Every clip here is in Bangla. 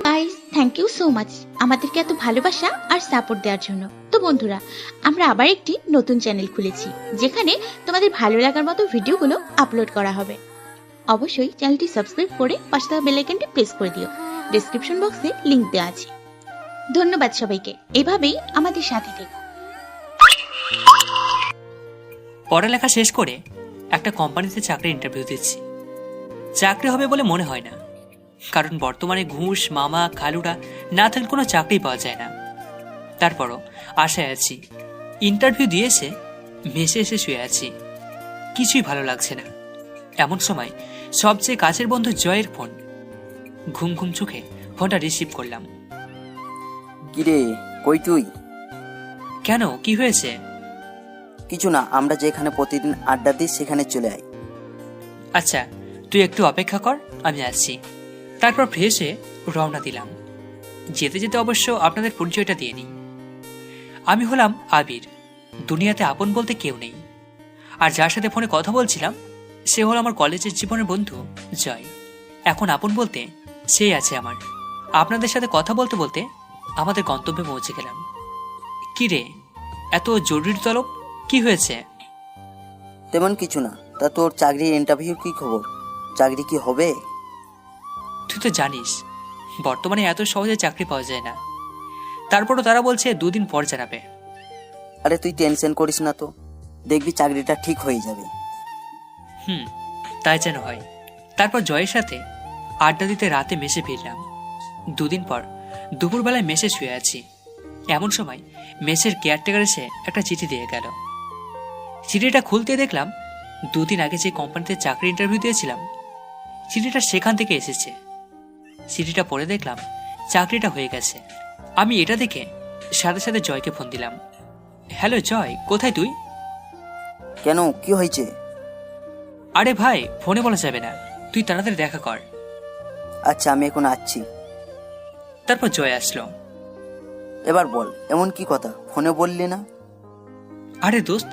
Guys, thank you so much আমাদেরকে এত ভালোবাসা আর সাপোর্ট দেওয়ার জন্য। তো বন্ধুরা, আমরা আবার একটি নতুন চ্যানেল খুলেছি, যেখানে তোমাদের ভালো লাগার মতো ভিডিওগুলো আপলোড করা হবে। অবশ্যই চ্যানেলটি সাবস্ক্রাইব করে পাশে থাকা বেল আইকনটি প্রেস করে দিও। ডেসক্রিপশন বক্সে লিংক দেওয়া আছে। ধন্যবাদ সবাইকে, এভাবেই আমাদের সাথে থেকো। পড়ালেখা শেষ করে একটা কোম্পানিতে চাকরির ইন্টারভিউ দিচ্ছি। চাকরি হবে বলে মনে হয় না, কারণ বর্তমানে ঘুষ, মামা, খালুরা না থাকলে কোনো চাকরি পাওয়া যায় না। তারপরও আশায় আছি। ইন্টারভিউ দিয়েছে, মেসে এসে শুয়ে আছি, কিছুই ভালো লাগছে না। এমন সময় সবচেয়ে কাছের বন্ধু জয়ের ফোন। ঘুম ঘুম চোখে ফোনটা রিসিভ করলাম। কিরে, কই তুই? কেন, কি হয়েছে? কিছু না, আমরা যেখানে প্রতিদিন আড্ডা দিই সেখানে চলে আয়। আচ্ছা, তুই একটু অপেক্ষা কর, আমি আসছি। তারপর ফ্রেশ হয়ে রওনা দিলাম। যেতে যেতে অবশ্য আপনাদের পরিচয়টা দিয়ে নিই। আমি হলাম আবির। দুনিয়াতে আপন বলতে কেউ নেই। আর যার সাথে ফোনে কথা বলছিলাম সে হলো আমার কলেজের জীবনের বন্ধু জয়। এখন আপন বলতে সেই আছে আমার। আপনাদের সাথে কথা বলতে বলতে আমাদের গন্তব্যে পৌঁছে গেলাম। কি রে, এত জরুরি তলব, কি হয়েছে? তেমন কিছু না। তা তোর চাকরির ইন্টারভিউর কি খবর? চাকরি কি হবে? তুই তো জানিস বর্তমানে এত সহজে চাকরি পাওয়া যায় না। তারপরও তারা বলছে 2 দিন পর জানাবে। আরে তুই টেনশন করিস না তো, দেখবি চাকরিটা ঠিক হয়ে যাবে। তাই যেন হয়। তারপর জয়ের সাথে আড্ডা দিতে রাতে মেসে ফিরলাম। 2 দিন পর দুপুরবেলায় মেসে শুয়ে আছি। এমন সময় মেসের কেয়ারটেকার এসে একটা চিঠি দিয়ে গেল। চিঠিটা খুলতে দেখলাম 2 দিন আগে যে কোম্পানিতে চাকরি ইন্টারভিউ দিয়েছিলাম চিঠিটা সেখান থেকে এসেছে। চিঠিটা পড়ে দেখলাম চাকরিটা হয়ে গেছে। আমি এটা দেখে সাথে সাথে জয়কে ফোন দিলাম। হ্যালো জয়, কোথায় তুই? কেন, কি হয়েছে? আরে ভাই, ফোনে বলা যাবে না, তুই তাড়াতাড়ি দেখা কর। আচ্ছা, আমি এখন আসছি। তারপর জয় আসলো। এবার বল, এমন কি কথা ফোনে বললি না? আরে দোস্ত,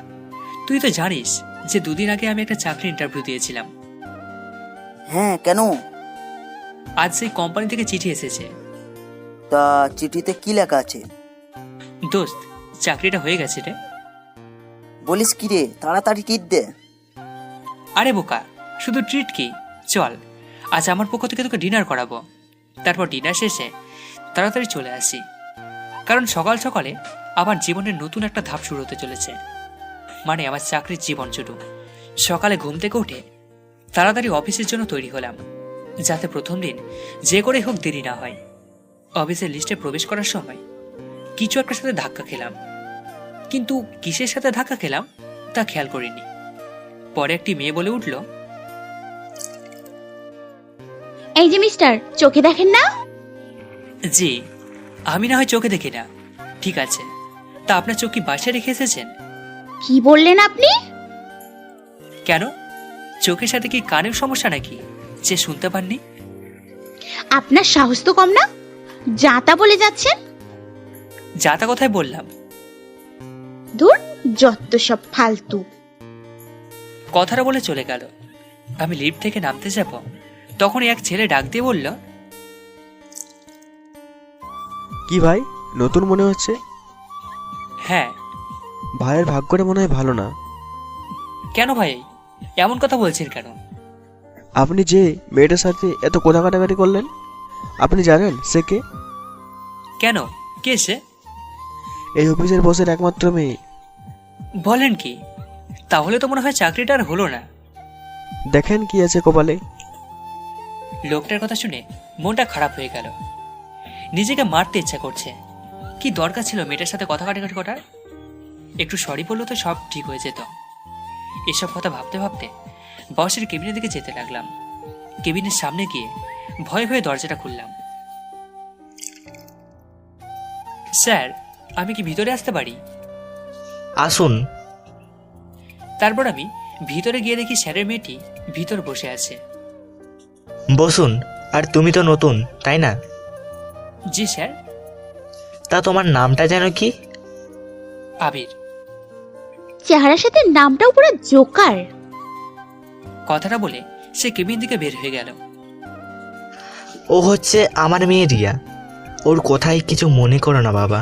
তুই তো জানিস যে 2 দিন আগে আমি একটা চাকরি ইন্টারভিউ দিয়েছিলাম। হ্যাঁ, কেন? আজ সেই কোম্পানি থেকে চিঠি এসেছে। তা চিঠিতে কি লেখা আছে? দোস্ত, চাকরিটা হয়ে গেছে রে। বলিস কি রে, তাড়াতাড়ি টিট দে। আরে বোকা, শুধু ট্রিট কি, চল আজ আমার পক্ষ থেকে তোকে ডিনার করাবো। তারপর ডিনার শেষে তাড়াতাড়ি চলে আসি, কারণ সকাল সকালে আমার জীবনের নতুন একটা ধাপ শুরু হতে চলেছে। মানে আমার চাকরির জীবন শুরু। সকালে ঘুম থেকে উঠে তাড়াতাড়ি অফিসের জন্য তৈরি হলাম, যাতে প্রথম দিন যে করে হোক দেরি না হয়। অফিসের লিস্টে প্রবেশ করার সময় কিছু একটা সাথে ধাক্কা খেলাম, কিন্তু কিসের সাথে ধাক্কা খেলাম তা খেয়াল করিনি। পরে একটি মেয়ে বলে উঠল, এই যে মিস্টার, চোখে দেখেন না? জি, আমি না হয় চোখে দেখি না, ঠিক আছে, তা আপনার চোখ কি বাসায় রেখে এসেছেন? কি বললেন আপনি? কেন, চোখের সাথে কি কানের সমস্যা নাকি যে শুনতে পাননি? আপনার সাহস তো কম না, যা তা বলে যাচ্ছেন। যা তা কথাই বললাম। ধুর, যত সব ফালতু। কথাটা বলে চলে গেল। আমি লিফট থেকে নামতে যাব, তখনই এক ছেলে ডাক দিয়ে বলল, কি ভাই, নতুন মনে হচ্ছে? হ্যাঁ। ভাইয়ের ভাগ্যটা মনে হয় ভালো না। কেন ভাই, এমন কথা বলছেন কেন? আপনি যে মেয়েটার সাথে এত কথা কাটাকাটি করলেন, আপনি জানেন সে কে? কেন, কে সে? এই অফিসের বসের একমাত্র মেয়ে। বলেন কি? তাহলে তো মনে হয় চাকরিটা আর হলো না। দেখেন কি আছে কপালে। লোকটার কথা শুনে মনটা খারাপ হয়ে গেল। নিজেকে মারতে ইচ্ছা করছে। কি দরকার ছিল মেয়েটার সাথে কথা কাটাকাটি করার? একটু সরি বললো তো সব ঠিক হয়ে যেত। এসব কথা ভাবতে ভাবতে বসের কেবিনের দিকে যেতে লাগলাম। কেবিনের সামনে গিয়ে ভয়ে ভয়ে দরজাটা খুললাম। স্যার, আমি কি ভিতরে আসতে পারি? আসুন। তারপর আমি ভিতরে গিয়ে দেখি স্যারের মেয়েটি ভিতর বসে আছে। বসুন। আর তুমি তো নতুন, তাই না? জি স্যার। তা তোমার নামটা যেন কি? আবির। চেহারার সাথে নামটাও পুরো জোকার। কথাটা বলে সে কেবিন থেকে বের হয়ে গেল। ও হচ্ছে আমার মেয়ে রিয়া। ওর কথায় কিছু মনে করো না বাবা,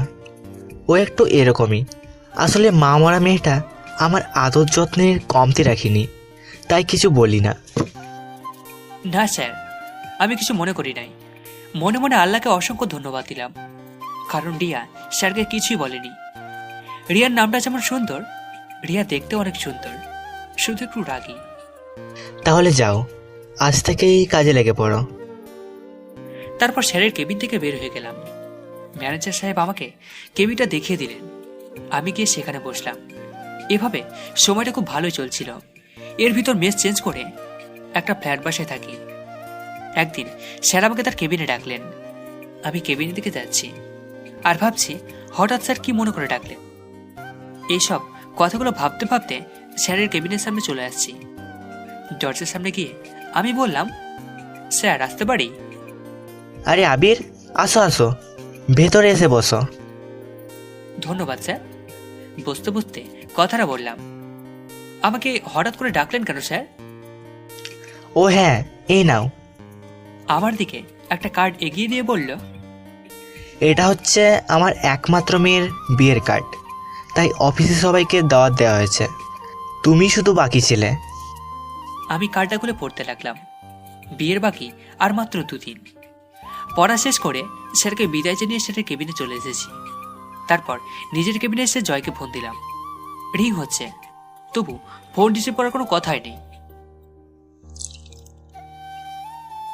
ও একটু এরকমই। আসলে মা মরা মেয়েটা আমার আদর যত্নের কমতি রাখিনি, তাই কিছু বলি না। না স্যার, আমি কিছু মনে করি নাই। মনে মনে আল্লাহকে অসংখ্য ধন্যবাদ দিলাম, কারণ রিয়া স্যারকে কিছুই বলেনি। রিয়ার নামটা যেমন সুন্দর, রিয়া দেখতে অনেক সুন্দর, শুধু একটু রাগী। তাহলে যাও, আজ থেকেই কাজে লেগে পড়ো। তারপর স্যারের কেবিন থেকে বের হয়ে গেলাম। ম্যানেজার সাহেব আমাকে কেবিনটা দেখিয়ে দিলেন। আমি গিয়ে সেখানে বসলাম। এভাবে সময়টা খুব ভালোই চলছিল। এর ভিতর মেস চেঞ্জ করে একটা ফ্ল্যাট বাসায় থাকি। একদিন স্যার আমাকে তার কেবিনে ডাকলেন। আমি কেবিনের দিকে যাচ্ছি আর ভাবছি হঠাৎ স্যার কি মনে করে ডাকলেন। এইসব কথাগুলো ভাবতে ভাবতে স্যারের কেবিনের সামনে চলে আসছি। দরজার সামনে গিয়ে আমি বললাম, স্যার আসতে পারি? আরে আবির, আসো আসো, ভেতরে এসে বসো। ধন্যবাদ স্যার। বসতে বসতে কথাটা বললাম, আমাকে হঠাৎ করে ডাকলেন কেন স্যার? ও হ্যাঁ, এই নাও। আমার দিকে একটা কার্ড এগিয়ে দিয়ে বলল, এটা হচ্ছে আমার একমাত্র মেয়ের বিয়ের কার্ড, তাই অফিসে সবাইকে দাওয়াত দেওয়া হয়েছে, তুমি শুধু বাকি ছিলে। আমি কার্ডটা খুলে পড়তে লাগলাম। বিয়ের বাকি আর মাত্র 2 দিন। পড়া শেষ করে স্যারকে বিদায় জানিয়ে স্যারের কেবিনে চলে এসেছি। তারপর নিজের কেবিনে এসে জয়কে ফোন দিলাম। রিং হচ্ছে, তবু ফোন রিসিভ করার কোনো কথাই নেই।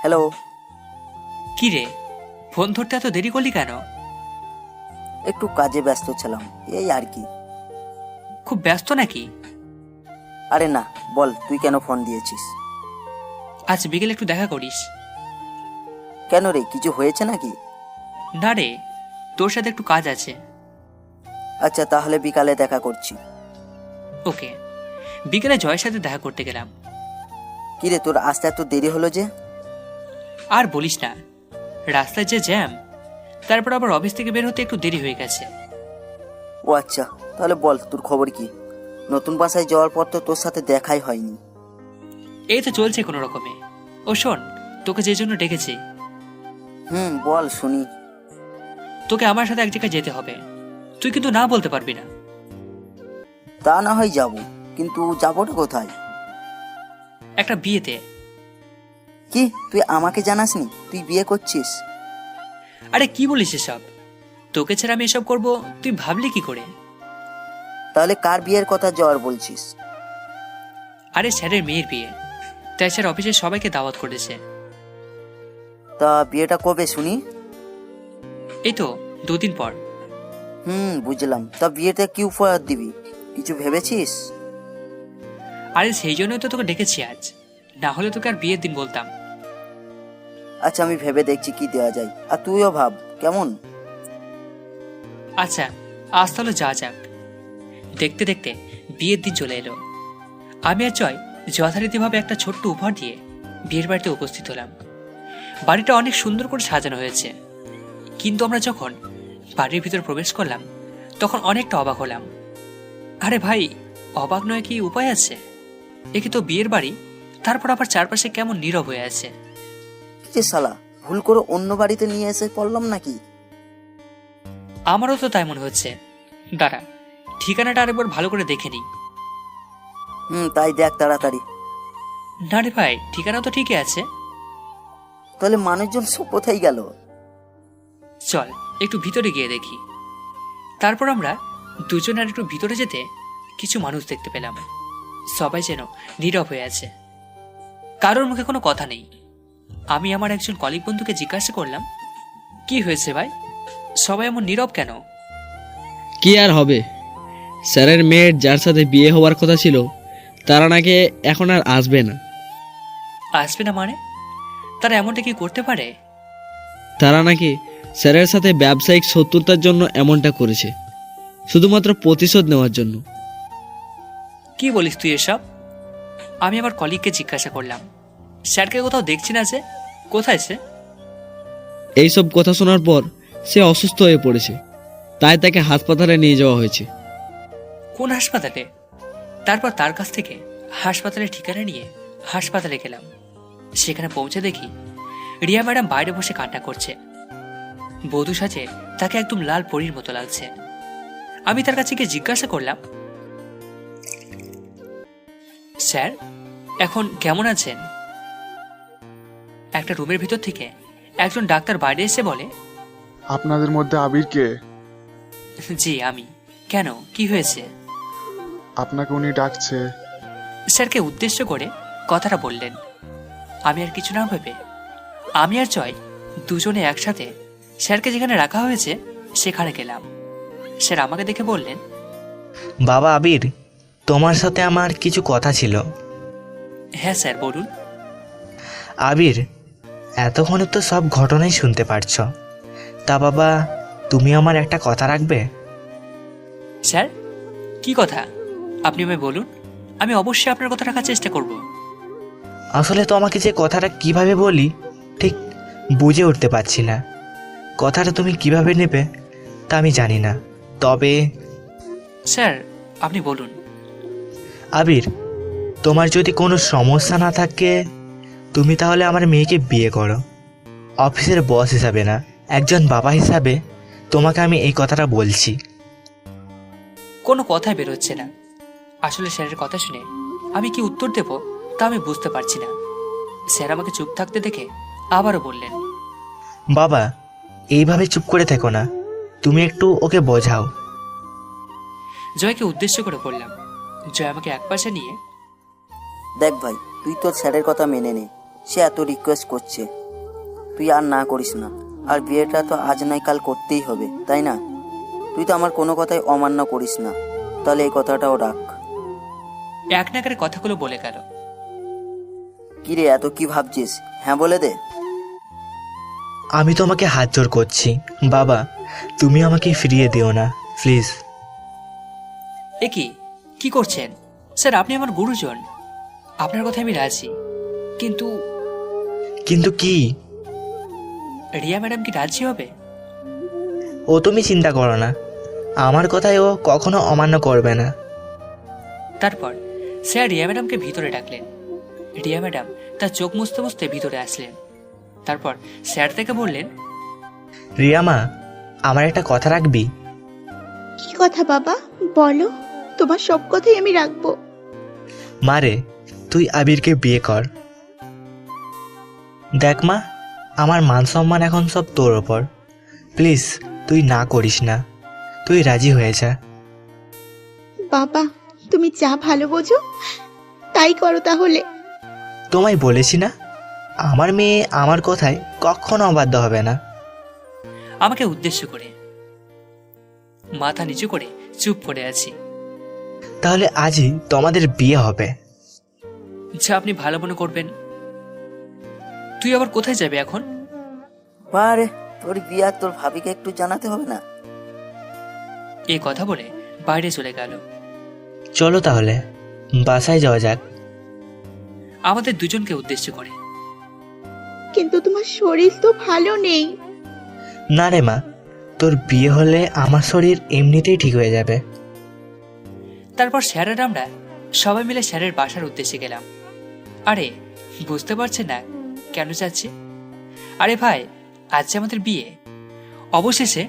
হ্যালো। কি রে, ফোন ধরতে এত দেরি করলি কেন? একটু কাজে ব্যস্ত ছিলাম, এই আর কি। খুব ব্যস্ত নাকি? আরে না, বল তুই কেন ফোন দিয়েছিস? আজ বিকেলে একটু দেখা করিস। কেন রে, কিছু হয়েছে নাকি? না রে, তোর সাথে একটু কাজ আছে। আচ্ছা, তাহলে বিকালে দেখা করছি। ওকে। বিকেলে জয়ের সাথে দেখা করতে গেলাম। কিরে, তোর আসতে এত দেরি হলো যে? আর বলিস না, রাস্তায় যে জ্যাম, তারপর আবার অফিস থেকে বের হতে একটু দেরি হয়ে গেছে। ও আচ্ছা, তাহলে বল তোর খবর কি? নতুন বাসায় যাওয়ার পর তো তোর সাথে দেখাই হয়নি। এই তো চলছে কোনো রকমে। ও শোন, তোকে যে জন্য ডেকেছি, বল শুনি। তোকে আমার সাথে এক জায়গায় যেতে হবে। তুই কিন্তু না বলতে পারবি না। তা না হয় যাব, কিন্তু যাবোটা কোথায়? একটা বিয়েতে। কি, তুই আমাকে জানাসনি তুই বিয়ে করছিস? আরে কি বলিস এসব? তোকে ছাড়া আমি এসব করবো তুই ভাবলি কি করে? তাহলে কার বিয়ের কথা যাওয়ার বলছিস? আরে স্যারের মেয়ের বিয়ে, তাই স্যার অফিসের সবাইকে দাওয়াত করেছে। তা বিয়েটা কবে শুনি? এই তো 2 দিন পর। বুঝলাম। তা বিয়েতে কি উপহার দিবি, কিছু ভেবেছিস? আরে সেই জন্যই তো তোকে ডেকেছি আজ, না হলে তোকে আর বিয়ের দিন বলতাম। আচ্ছা, আমি ভেবে দেখছি কি দেওয়া যায়, আর তুইও ভাব কেমন। আচ্ছা, আজ তাহলে যা যাক। দেখতে দেখতে বিয়ের দিন চলে এলো। আমি আর জয় যথারীতিভাবে একটা ছোট্ট উপহার দিয়ে বিয়ের বাড়িতে উপস্থিত হলাম। বাড়িটা অনেক সুন্দর করে সাজানো হয়েছে, কিন্তু আমরা যখন বাড়ির ভিতর প্রবেশ করলাম তখন অনেকটা অবাক হলাম। আরে ভাই, অবাক নয় কি উপায় আছে? একে তো বিয়ের বাড়ি, তারপর আবার চারপাশে কেমন নীরব হয়ে আছে। কি যে শালা, ভুল করে অন্য বাড়িতে নিয়ে এসে পড়লাম নাকি? আমারও তো তাই মনে হচ্ছে। দাঁড়া, ঠিকানাটা আরেকবার ভালো করে দেখে নিই। তাই দেখ তাড়াতাড়ি। না রে ভাই, ঠিকানা তো ঠিকই আছে। তাহলে মানুষজন সব কোথায় গেল? চল একটু ভিতরে গিয়ে দেখি। তারপর আমরা দুজন আর একটু ভিতরে যেতে কিছু মানুষ দেখতে পেলাম। সবাই যেন নীরব হয়ে আছে, কারোর মুখে কোনো কথা নেই। আমি আমার একজন কলিগ বন্ধুকে জিজ্ঞাসা করলাম, কি হয়েছে ভাই, সবাই এমন নীরব কেন? কি আর হবে, স্যারের মেয়ের যার সাথে বিয়ে হওয়ার কথা ছিল তারা নাকি এখন আর আসবে না। আসবে না মানে? তারা এমনটা কি করতে পারে? তারা নাকি স্যারের সাথে ব্যবসায়িক শত্রুতার জন্য এমনটা করেছে, শুধুমাত্র প্রতিশোধ নেওয়ার জন্য। কি বলিস তুই এসব? আমি আমার কলিগকে জিজ্ঞাসা করলাম, স্যারকে কোথাও দেখছি না যে, কোথায় সে? এইসব কথা শোনার পর সে অসুস্থ হয়ে পড়েছে, তাই তাকে হাসপাতালে নিয়ে যাওয়া হয়েছে। কোন হাসপাতালে? তারপর তার কাছ থেকে হাসপাতালের ঠিকানা নিয়ে হাসপাতালে গেলাম। সেখানে পৌঁছে দেখি রিয়া ম্যাডাম বাইরে বসে কান্না করছে। বধূ সাজে তাকে একদম লাল পরীর মতো লাগছে। আমি তার কাছে গিয়ে জিজ্ঞাসা করলাম, স্যার এখন কেমন আছেন? একটা রুমের ভিতর থেকে একজন ডাক্তার বাইরে এসে বলে, আপনাদের মধ্যে আবির কে? জি আমি। কেন, কি হয়েছে? আপনাকে উনি ডাকছে। স্যারকে উদ্দেশ্য করে কথাটা বললেন। আমি আর কিছু না ভেবে আমি আর জয় দুজনে একসাথে স্যারকে যেখানে রাখা হয়েছে সেখানে গেলাম। স্যার আমাকে দেখে বললেন, বাবা আবির, তোমার সাথে আমার কিছু কথা ছিল। হ্যাঁ স্যার বলুন। আবির, এতক্ষণে তো সব ঘটনাই শুনতে পারছ, তা বাবা তুমি আমার একটা কথা রাখবে? স্যার কি কথা, আপনি আমায় বলুন, আমি অবশ্যই আপনার কথা রাখার চেষ্টা করব। আসলে তোমাকে যে কথাটা কিভাবে বলি ঠিক বুঝে উঠতে পারছি না। কথাটা তুমি কিভাবে নেবে তা আমি জানি না, তবে স্যার আপনি বলুন। আবির, তোমার যদি কোনো সমস্যা না থাকে তুমি তাহলে আমার মেয়েকে বিয়ে করো। অফিসের বস হিসাবে না, একজন বাবা হিসাবে তোমাকে আমি এই কথাটা বলছি। কোনো কথাই বেরোচ্ছে না। আসলে স্যারের কথা শুনে আমি কি উত্তর দেব তা আমি বুঝতে পারছি না। স্যার আমাকে চুপ থাকতে দেখে আবারও বললেন, বাবা এইভাবে চুপ করে থেকো না, তুমি একটু ওকে বোঝাও। জয়কে উদ্দেশ্য করে বললাম। জয় আমাকে একপাশে নিয়ে, দেখ ভাই, তুই তোর স্যারের কথা মেনে নে। সে এত রিকোয়েস্ট করছে, তুই আর না করিস না। আর বিয়েটা তো আজ নয় কাল করতেই হবে, তাই না? তুই তো আমার কোনো কথাই অমান্য করিস না, তাহলে এই কথাটাও রাখ। এক নাগারে কথাগুলো বলে গেল। কিরে, এত কি ভাবছিস? হ্যাঁ বলে দে। আমি তোমাকে হাত জোড় করছি বাবা, তুমি আমাকে ফিরিয়ে দিও না প্লিজ। এ কি করছেন স্যার? আপনি আমার গুরুজন, আপনার কথা আমি রাজি। কিন্তু কিন্তু কি? রিয়া ম্যাডাম কি রাজি হবে? ও তুমি চিন্তা করো না, আমার কথায় ও কখনো অমান্য করবে না। তারপর স্যার রিয়া ম্যাডামকে ভিতরে ডাকলেন। রিয়া ম্যাডাম তার চোখ মুছতে মুছতে ভিতরে আসলেন। তারপর স্যার থেকে বললেন, রিয়া মা, আমার একটা কথা রাখবি? কি কথা বাবা, বলো। তোমার সব কথাই আমি রাখবো। মারে, তুই আবিরকে বিয়ে কর। দেখ মা, আমার মান সম্মান এখন সব তোর ওপর, প্লিজ তুই না করিস না, তুই রাজি হয়ে যা। বাবা তুমি যা ভালো বোঝো তাই করো তাহলে। তোমায় বলেছি না, আমার মেয়ে আমার কথায় কখনো অবাধ্য হবে না। আমাকে উদ্দেশ্য করে মাথা নিচু করে চুপ করে আছি। তাহলে আজই তোমাদের বিয়ে হবে। যা আপনি ভালো মনে করবেন। তুই আবার কোথায় যাবে এখন? বারে, তোর বিয়ে তোর ভাবিকে একটু জানাতে হবে না? এই কথা বলে বাইরে চলে গেল। চলো তাহলে বাসায় যাওয়া যাক। আমাদের দুজনকে উদ্দেশ্য করে, কিন্তু তোমার শরীর তো ভালো নেই। না রে মা, তোর বিয়ে হলে আমার শরীর এমনিতেই ঠিক হয়ে যাবে। তারপর স্যার আর আমরা সবাই মিলে স্যারের বাসার উদ্দেশ্যে গেলাম। আরে বুঝতে পারছেন না কেন যাচ্ছি? আরে ভাই, আজ যে আমাদের বিয়ে। অবশেষে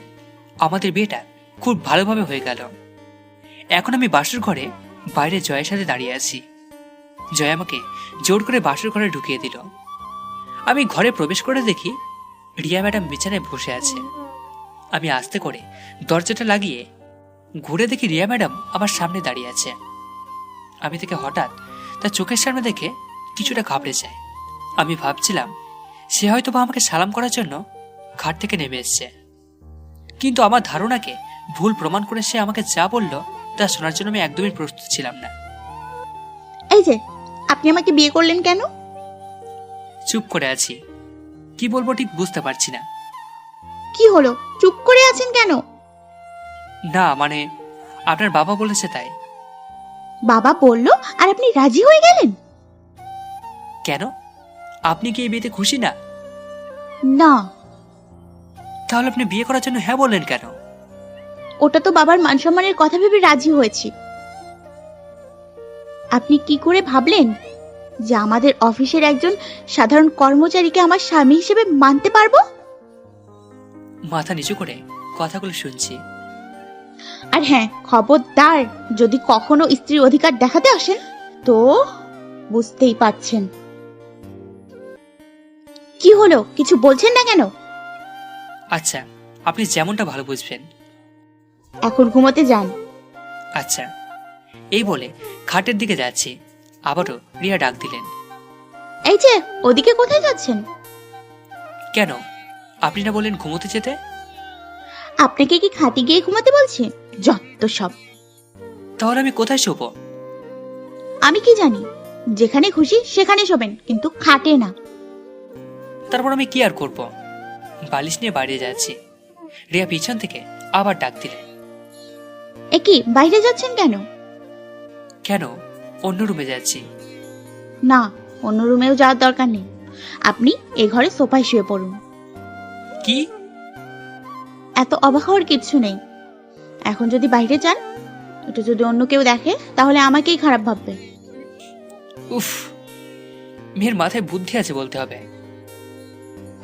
আমাদের বিয়েটা খুব ভালোভাবে হয়ে গেল। এখন আমি বাসর ঘরে বাইরে জয়ের সাথে দাঁড়িয়ে আছি। জয় আমাকে জোর করে বাসর ঘরে ঢুকিয়ে দিল। আমি ঘরে প্রবেশ করে দেখি রিয়া ম্যাডাম বিছানায় বসে আছে। আমি আস্তে করে দরজাটা লাগিয়ে ঘুরে দেখি রিয়া ম্যাডাম আমার সামনে দাঁড়িয়ে আছে। আমি তাকে হঠাৎ তার চোখের সামনে দেখে কিছুটা ঘাবড়ে যায়। আমি ভাবছিলাম সে হয়তো বা আমাকে সালাম করার জন্য ঘাট থেকে নেমে এসছে, কিন্তু আমার ধারণাকে ভুল প্রমাণ করে সে আমাকে যা বলল তা শোনার জন্য আমি একদমই প্রস্তুত ছিলাম না। এই যে, আপনি আমাকে বিয়ে করলেন কেন? চুপ করে আছি, কি বলবো ঠিক বুঝতে পারছি না। কি হলো, চুপ করে আছেন কেন? না মানে আপনার বাবা বলেছে তাই। বাবা বললো আর আপনি রাজি হয়ে গেলেন? কেন, আপনি কি এই বিয়েতে খুশি না? না। তাহলে আপনি বিয়ে করার জন্য হ্যাঁ বললেন কেন? ওটা তো বাবার মান সম্মানের কথা ভেবে রাজি হয়েছি। আপনি কি করে ভাবলেন যে আমাদের অফিসের একজন সাধারণ কর্মচারীকে আমার স্বামী হিসেবে মানতে পারবো? মাথা নিচু করে কথাগুলো শুনছি। আর হ্যাঁ, খবরদার যদি কখনো স্ত্রীর অধিকার দেখাতে আসেন তো বুঝতেই পারছেন। কি হলো, কিছু বলছেন না কেন? আচ্ছা, আপনি যেমনটা ভালো বুঝবেন। এখন ঘুমোতে যান। আচ্ছা, এই বলে খাটের দিকে যাচ্ছি, আবারও রিয়া ডাক দিলেন। এই যে, ওদিকে কোথায় যাচ্ছেন? কেন, আপনি না বললেন ঘুমোতে যেতে? আপনাকে কি খাটে গিয়ে ঘুমাতে বলছি? যত সব। তাহলে আমি কোথায় শোবো? আমি কি জানি, যেখানে খুশি সেখানে শোবেন, কিন্তু খাটে না। তারপর আমি কি আর করব? বালিশ নিয়ে বাইরে যাচ্ছি, রিয়া পিছন থেকে আবার ডাক দিলেন। এ কি, বাইরে যাচ্ছেন কেন? কেন, অন্য রুমে যাচ্ছি। না, অন্য রুমেও যাওয়ার দরকার নেই। আপনি এ ঘরে সোফায় শুয়ে পড়ুন। কি? এত অবাক হওয়ার কিছু নেই। এখন যদি বাইরে যান, এটা যদি অন্য কেউ দেখে তাহলে আমাকেই খারাপ ভাববে। উফ, মেয়ের মাথায় বুদ্ধি আছে বলতে হবে।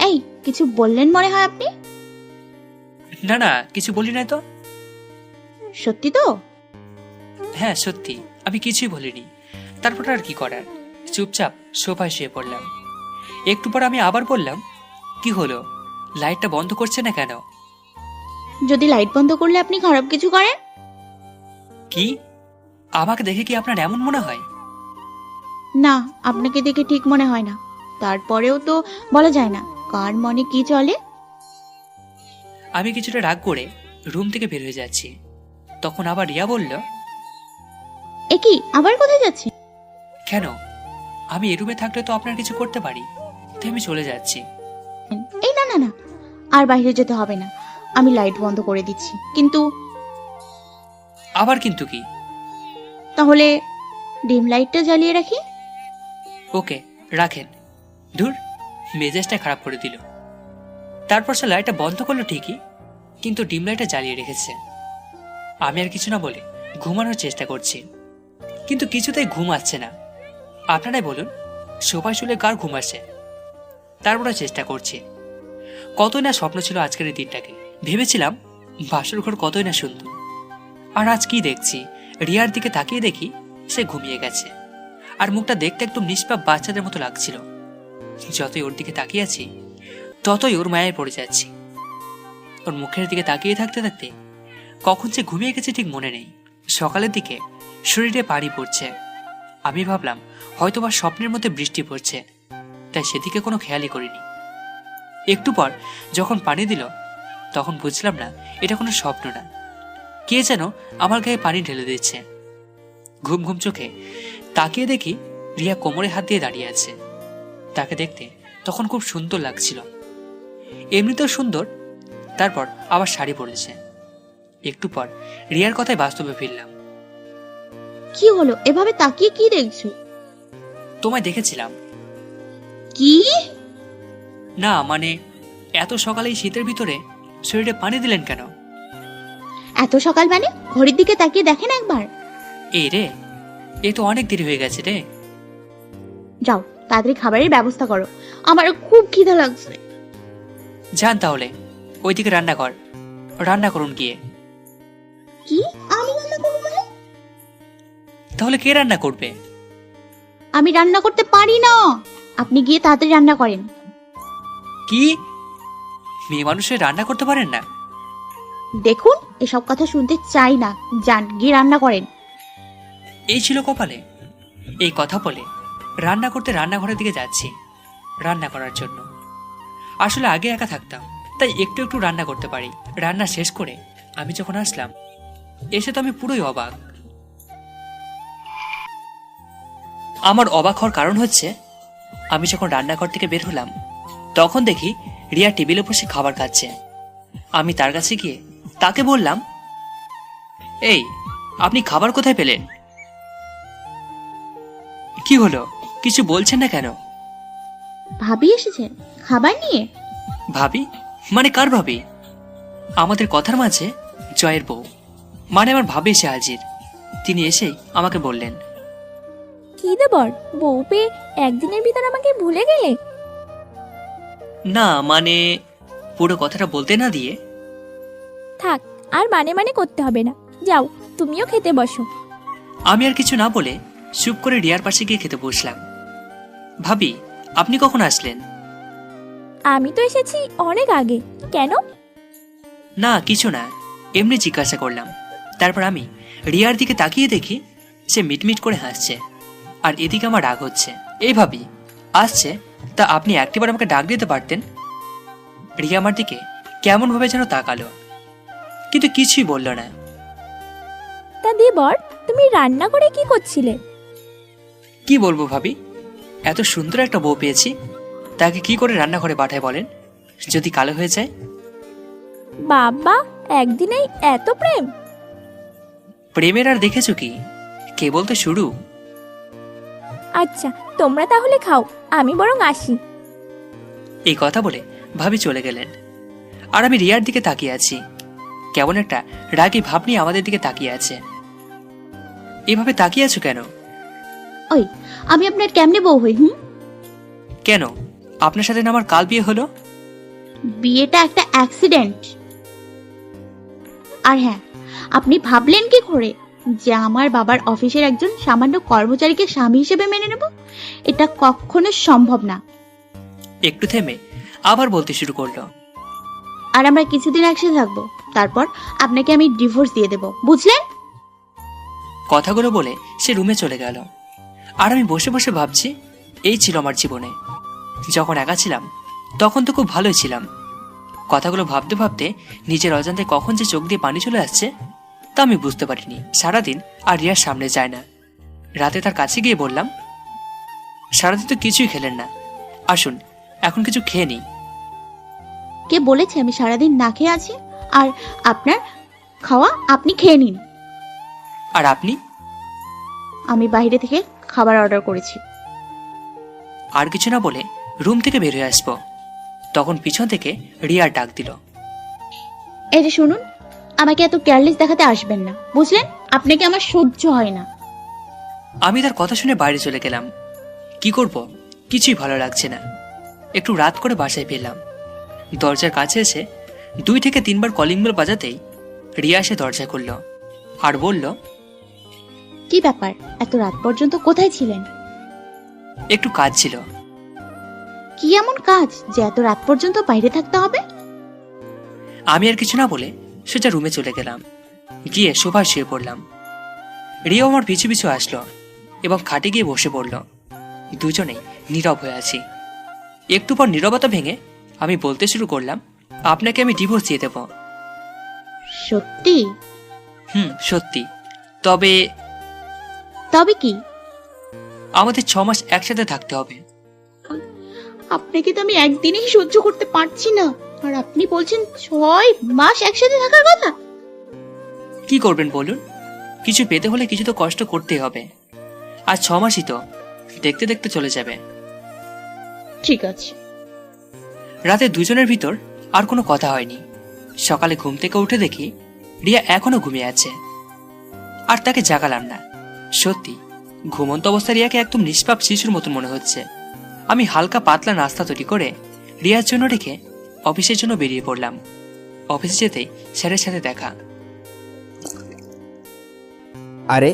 এই, কিছু বললেন মনে হয় আপনি? না না, কিছু বলি না তো। সত্যি তো? হ্যাঁ সত্যি, আমি কিছুই বলিনি। তারপর আর কি করার, চুপচাপ সোফায় শুয়ে পড়লাম। একটু পর আমি আবার বললাম, কি হলো, লাইটটা বন্ধ করছে না কেন? যদি লাইট বন্ধ করলে আপনি খারাপ কিছু করেন? কি, আমাকে দেখে কি আপনার এমন মনে হয়? না, আপনাকে দেখে ঠিক মনে হয় না। তারপরেও তো বলা যায় না কার মনে কি চলে। আমি কিছুটা রাগ করে রুম থেকে বের হয়ে যাচ্ছি, তখন আবার রিয়া বলল, এ কি, আবার কোথায় যাচ্ছে? কেন, আমি এই রুমে থাকলে তো আপনার কিছু করতে পারি, তাই আমি চলে যাচ্ছি। এই না না না, আর বাইরে যেতে হবে না। আমি লাইট বন্ধ করে দিচ্ছি, কিন্তু আবার কিন্তু কি? তাহলে ডিম লাইটটা জ্বালিয়ে রাখি। ওকে, রাখেন। ধুর, মেজাজটা খারাপ করে দিল। তারপর সে লাইটটা বন্ধ করলো ঠিকই, কিন্তু ডিম লাইটটা জ্বালিয়ে রেখেছে। আমি আর কিছু না বলে ঘুমানোর চেষ্টা করছি, কিন্তু কিছুতেই ঘুম আসছে না। আপনারাই বলুন, সোফায় শুলে কার ঘুম আসে? তারপরে চেষ্টা করছি। কতই না স্বপ্ন ছিল আজকের এই দিনটাকে। ভেবেছিলাম বাসর ঘর কতই না সুন্দর, আর আজ কি দেখছি, রিয়ার দিকে তাকিয়ে দেখি সে ঘুমিয়ে গেছে, আর মুখটা দেখতে একদম নিষ্পাপ বাচ্চাদের মতো লাগছিল। যতই ওর দিকে তাকিয়ে আছি, ততই ওর মায়ায় পড়ে যাচ্ছি। ওর মুখের দিকে তাকিয়ে থাকতে থাকতে কখন যে ঘুমিয়ে গেছে ঠিক মনে নেই। সকালের দিকে শরীরে পানি পড়ছে। আমি ভাবলাম হয়তোবা স্বপ্নের মধ্যে বৃষ্টি পড়ছে, তাই সেদিকে কোনো খেয়ালই করিনি। একটু পর যখন পানি দিল, তখন বুঝলাম না এটা কোনো স্বপ্ন না, কে যেন আমার গায়ে পানি ঢেলে দিচ্ছে। ঘুম ঘুম চোখে তাকিয়ে দেখি রিয়া কোমরে হাত দিয়ে দাঁড়িয়ে আছে। তাকে দেখতে তখন খুব সুন্দর লাগছিল, এমনিতেও সুন্দর, তারপর আবার শাড়ি পরেছে। একটু পর রিয়ার কথায় বাস্তবে ফিরলাম। কি হলো, এভাবে তাকিয়ে কি দেখছো? তোমায় দেখেছিলাম। কি? না মানে, এত সকালে এই শীতের ভিতরে শরীরে পানি দিলেন কেন? এত সকাল মানে? ঘড়ির দিকে তাকিয়ে দেখেন একবার। এই রে, এ তো অনেক দেরি হয়ে গেছে রে। যাও, তাড়াতাড়ি খাবারের ব্যবস্থা করো, আমার খুব খিদে লাগছে। যান তাহলে, ওইদিকে রান্না কর, রান্না করুন গিয়ে। কি, আমি রান্না করবো মানে? তাহলে কে রান্না করবে? আমি রান্না করতে পারি না। আপনি গিয়ে তাড়াতাড়ি রান্না করেন। কি, মেয়ে মানুষের রান্না করতে পারেন না? দেখুন, এসব কথা শুনতে চাই না। যান, গিয়ে রান্না করেন। এই ছিল কপালে। এই কথা বলে রান্না করতে রান্নাঘরের দিকে যাচ্ছি, রান্না করার জন্য। আসলে আগে একা থাকতাম, তাই একটু একটু রান্না করতে পারি। রান্না শেষ করে আমি যখন আসলাম, এসে তো আমি পুরোই অবাক। আমার অবাক হওয়ার কারণ হচ্ছে, আমি যখন রান্নাঘর থেকে বের হলাম, তখন দেখি রিয়া টেবিলে বসে খাবার খাচ্ছে। আমি তার কাছে গিয়ে তাকে বললাম, এই, আপনি খাবার কোথায় পেলেন? কি হলো, কিছু বলছেন না কেন? ভাবি এসেছে খাবার নিয়ে। ভাবি মানে কার ভাবি? আমাদের কথার মাঝে জয়ের বউ, মানে আমার ভাবি এসে হাজির। তিনি এসেই আমাকে বললেন, কি দেবর, বউ পেয়ে একদিনের ভিতর আমাকে ভুলে গেলে? না মানে, পুরো কথাটা বলতে না দিয়ে থাক, আর মানে মানে করতে হবে না। যাও, তুমিও খেতে বসো। আমি আর কিছু না বলে চুপ করে রিয়ার পাশে গিয়ে খেতে বসলাম। ভাবি, আপনি কখন আসলেন? আমি তো এসেছি অনেক আগে। কেন? না কিছু না, এমনি জিজ্ঞাসা করলাম। তারপর আমি রিয়ার দিকে তাকিয়ে দেখি সে মিটমিট করে হাসছে, আর এদিকে আমার রাগ হচ্ছে। এই ভাবি, আসছে তা আপনি একটিবার আমাকে ডাক দিতে পারতেন। রিয়া আমার দিকে কেমন ভাবে যেন তাকালো, কিন্তু কিছুই বলল না। তা দেবর, তুমি রান্না করে কি করছিলে? কি বলবো ভাবি, এত সুন্দর একটা বউ পেয়েছি, তাকে কি করে রান্নাঘরে পাঠায় বলেন, যদি কালো হয়ে যায়? বাবা, একদিনেই এত প্রেম? প্রেমের আর দেখেছো কি, কেবল তো শুরু। আচ্ছা, তোমরা তাহলে খাও, আমি বরং আসি। এই কথা বলে ভাবি চলে গেলেন, আর আমি রিয়ার দিকে তাকিয়ে আছি। কেমন একটা রাগী ভাব নিয়ে আমাদের দিকে তাকিয়ে আছে। এভাবে তাকিয়ে আছো কেন? ওই, আমি আপনার কেমনে বউ হই? কেন, আপনার সাথে না আমার কাল বিয়ে হলো? বিয়েটা একটা অ্যাক্সিডেন্ট। আর হ্যাঁ, আপনি ভাবলেন কি করে যে আমার বাবার অফিসের একজন সামান্য কর্মচারীকে স্বামী হিসেবে মেনে নেব? এটা কখনো সম্ভব না। একটু থেমে আবার বলতে শুরু করলো। আর আমরা কিছুদিন একসাথে থাকবো, তারপর আপনাকে আমি ডিভোর্স দিয়ে দেব, বুঝলেন? কথাগুলো বলে সে রুমে চলে গেল, আর আমি বসে বসে ভাবছি, এই ছিল আমার জীবনে। যখন একা ছিলাম তখন তো খুব ভালোই ছিলাম। কথাগুলো ভাবতে ভাবতে নিজের অজান্তে কখন যে চোখ দিয়ে পানি চলে আসছে তা আমি বুঝতে পারিনি। সারাদিন আর রিয়ার সামনে যায় না। রাতে তার কাছে গিয়ে বললাম, সারাদিন তো কিছুই খেলেন না, আসুন এখন কিছু খেয়ে নিই। কে বলেছে আমি সারাদিন না খেয়ে আছি? আর আপনার খাওয়া আপনি খেয়ে নিন। আর আপনি? আমি বাইরে থেকে খাবার অর্ডার করেছি। আর কিছু না বলে রুম থেকে বের হয়ে আসবো, তখন পিছন থেকে রিয়ার ডাক দিল। এই যে শুনুন, আমাকে এত কেয়ারলেস দেখাতে আসবেন না, বুঝলেন? আপনাকে আমার সহ্য হয় না। আমি তার কথা শুনে বাইরে চলে গেলাম। কি করব, কিছুই ভালো লাগছে না। একটু রাত করে বাসায় ফিরলাম। দরজার কাছে এসে 2 থেকে 3 বার কলিং বেল বাজাতেই রিয়া এসে দরজা খুলল আর বলল, কি ব্যাপার, এত রাত পর্যন্ত কোথায় ছিলেন? একটু কাজ ছিল। কি এমন কাজ যে এত রাত পর্যন্ত বাইরে থাকতে হবে? আমি আর কিছু না বলে সোজা রুমে চলে গেলাম। গিয়ে সোফায় শুয়ে পড়লাম। রিয়া আমার পিছু পিছু আসলো এবং খাটে গিয়ে বসে পড়ল। দুজনেই নীরব হয়ে আছি। একটু পর নীরবতা ভেঙে আমি বলতে শুরু করলাম, আপনাকে আমি ডিভোর্স দিয়ে দেব। সত্যি? সত্যি। তবে তবে কি? আমাদের 6 মাস একসাথে থাকতে হবে। আপনাকে তো আমি একদিনেই সহ্য করতে পারছি না, আর আপনি বলছেন 6 মাস একসাথে থাকার কথা? কি করবেন বলুন, কিছু পেতে হলে কিছু তো কষ্ট করতেই হবে। আর 6 মাসই তো, দেখতে দেখতে চলে যাবে। ঠিক আছে। রাতে দুজনের ভিতর আর কোনো কথা হয়নি। সকালে ঘুম থেকে উঠে দেখি রিয়া এখনো ঘুমিয়ে আছে, আর তাকে জাগালাম না। সত্যি ঘুমন্ত অবস্থায় রিয়াকে একদম নিষ্পাপ শিশুর মতন মনে হচ্ছে। আমি হালকা পাতলা নাস্তা তৈরি করে রিয়ার জন্য রেখে অফিসের জন্য বেরিয়ে পড়লাম। অফিসে যেতেই স্যারের সাথে দেখা। আরে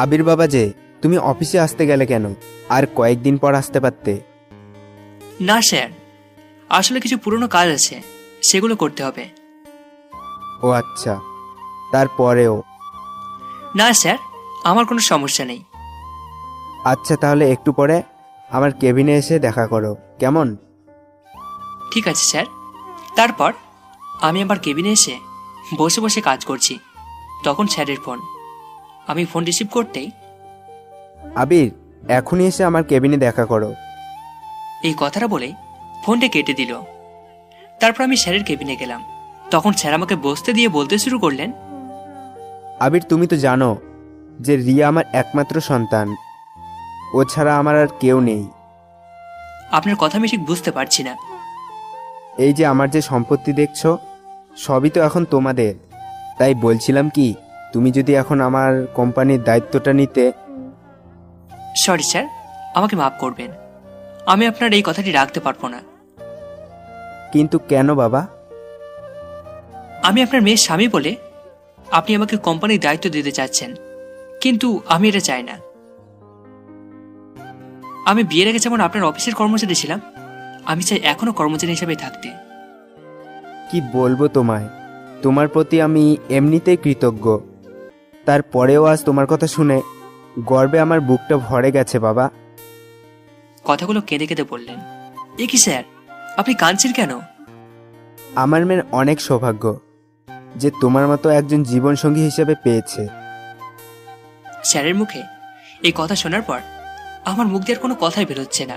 আবির বাবা যে, তুমি অফিসে আসতে গেলে কেন? আর কয়েকদিন পর আসতে পারতে। না স্যার, আসলে কিছু পুরনো কাজ আছে, সেগুলো করতে হবে। ও আচ্ছা, তারপরেও? না স্যার, আমার কোনো সমস্যা নেই। আচ্ছা তাহলে একটু পরে আমার কেবিনে এসে দেখা করো, কেমন? ঠিক আছে স্যার। তারপর আমি আমার কেবিনে এসে বসে বসে কাজ করছি। তখন স্যারের ফোন। আমি ফোন রিসিভ করতেই, আবির এখনই এসে আমার কেবিনে দেখা করো। এই কথাটা বলে ফোনটা কেটে দিল। তারপর আমি স্যারের কেবিনে গেলাম। তখন স্যার আমাকে বসতে দিয়ে বলতে শুরু করলেন, আবির তুমি তো জানো যে রিয়া আমার একমাত্র সন্তান, ও ছাড়া আমার আর কেউ নেই। আপনার কথা আমি ঠিক বুঝতে পারছি না। এই যে আমার যে সম্পত্তি দেখছো, সবই তো এখন তোমাদের। তাই বলছিলাম কি, তুমি যদি এখন আমার কোম্পানির দায়িত্বটা নিতে। সরি স্যার, আমাকে মাফ করবেন। আমি আপনার এই কথাটি রাখতে পারবো না। কিন্তু কেন বাবা? আমি আপনার মেয়ের স্বামী বলে আপনি আমাকে কোম্পানির দায়িত্ব দিতে চাচ্ছেন, কিন্তু আমি এটা চাই না। আমি বিয়ের আগে যেমন আপনার অফিসের কর্মচারী ছিলাম, আমি চাই এখনো কর্মচারী হিসেবে থাকতে। কি বলবো তোমায়, তোমার প্রতি আমি এমনিতেই কৃতজ্ঞ। তারপরেও আজ তোমার কথা শুনে গর্বে আমার বুকটা ভরে গেছে বাবা। কথাগুলো কেঁদে কেঁদে বললেন। এ কি স্যার, আপনি কাঁদছেন কেন? আমার মেয়ের অনেক সৌভাগ্য যে তোমার মতো একজন জীবনসঙ্গী হিসেবে পেয়েছে। স্যারের মুখে এই কথা শোনার পর আমার মুখ দিয়ে আর কোনো কথাই বেরোচ্ছে না,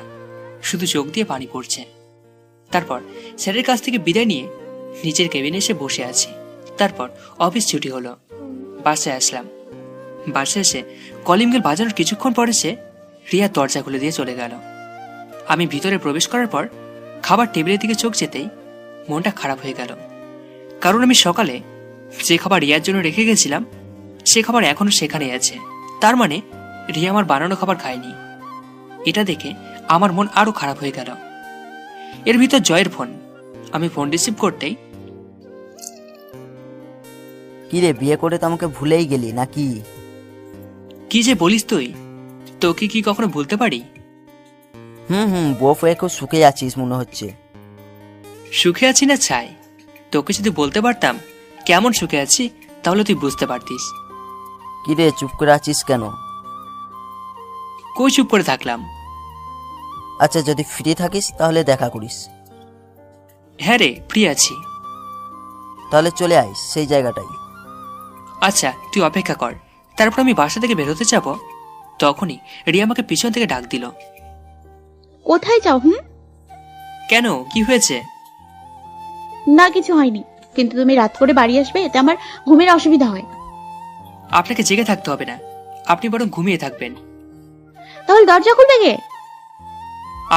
শুধু চোখ দিয়ে পানি পড়ছে। তারপর স্যারের কাছ থেকে বিদায় নিয়ে নিজের কেবিনে এসে বসে আছি। তারপর অফিস ছুটি হলো, বাসায় আসলাম। বাসায় এসে কলিং বেল বাজানোর কিছুক্ষণ পরে সে রিয়া দরজা খুলে দিয়ে চলে গেল। আমি ভিতরে প্রবেশ করার পর খাবার টেবিলের দিকে চোখ যেতেই মনটা খারাপ হয়ে গেল, কারণ আমি সকালে যে খাবার রিয়ার জন্য রেখে গেছিলাম সে খাবার এখনো সেখানেই আছে। তার মানে রিয়া আমার বানানো খাবার খায়নি। এটা দেখে আমার মন আরো খারাপ হয়ে গেল। এর ভিতর জয়ের ফোন। আমি ফোন রিসিভ করতেই, কি রে, বিয়ে করে তো আমাকে ভুলেই গেলি নাকি? কি যে বলিস তুই, তোকে কি কখনো ভুলতে পারি? বউ হয়ে খুব সুখে আছিস মনে হচ্ছে। সুখে আছি না চাই, তোকে যদি বলতে পারতাম কেমন সুখে আছি তাহলে তুই বুঝতে পারতিস। কি রে, চুপ করে আছিস কেন? কই চুপ করে থাকলাম? আচ্ছা, যদি ফ্রি থাকিস তাহলে দেখা করিস। হ্যাঁ রে, ফ্রি আছি। তাহলে চলে আইস সেই জায়গাটাই। আচ্ছা, তুই অপেক্ষা কর। তারপর আমি বাসা থেকে বেরোতে যাব, তখনই রিয়া আমাকে পিছন থেকে ডাক দিল। কোথায় যাও? কেন, কি হয়েছে? না, কিছু হয়নি, কিন্তু তুমি রাত করে বাড়ি আসবে, এতে আমার ঘুমের অসুবিধা হয়। আপনাকে জেগে থাকতে হবে না, আপনি বরং ঘুমিয়ে থাকবেন। তাহলে দরজা খুলবে কে?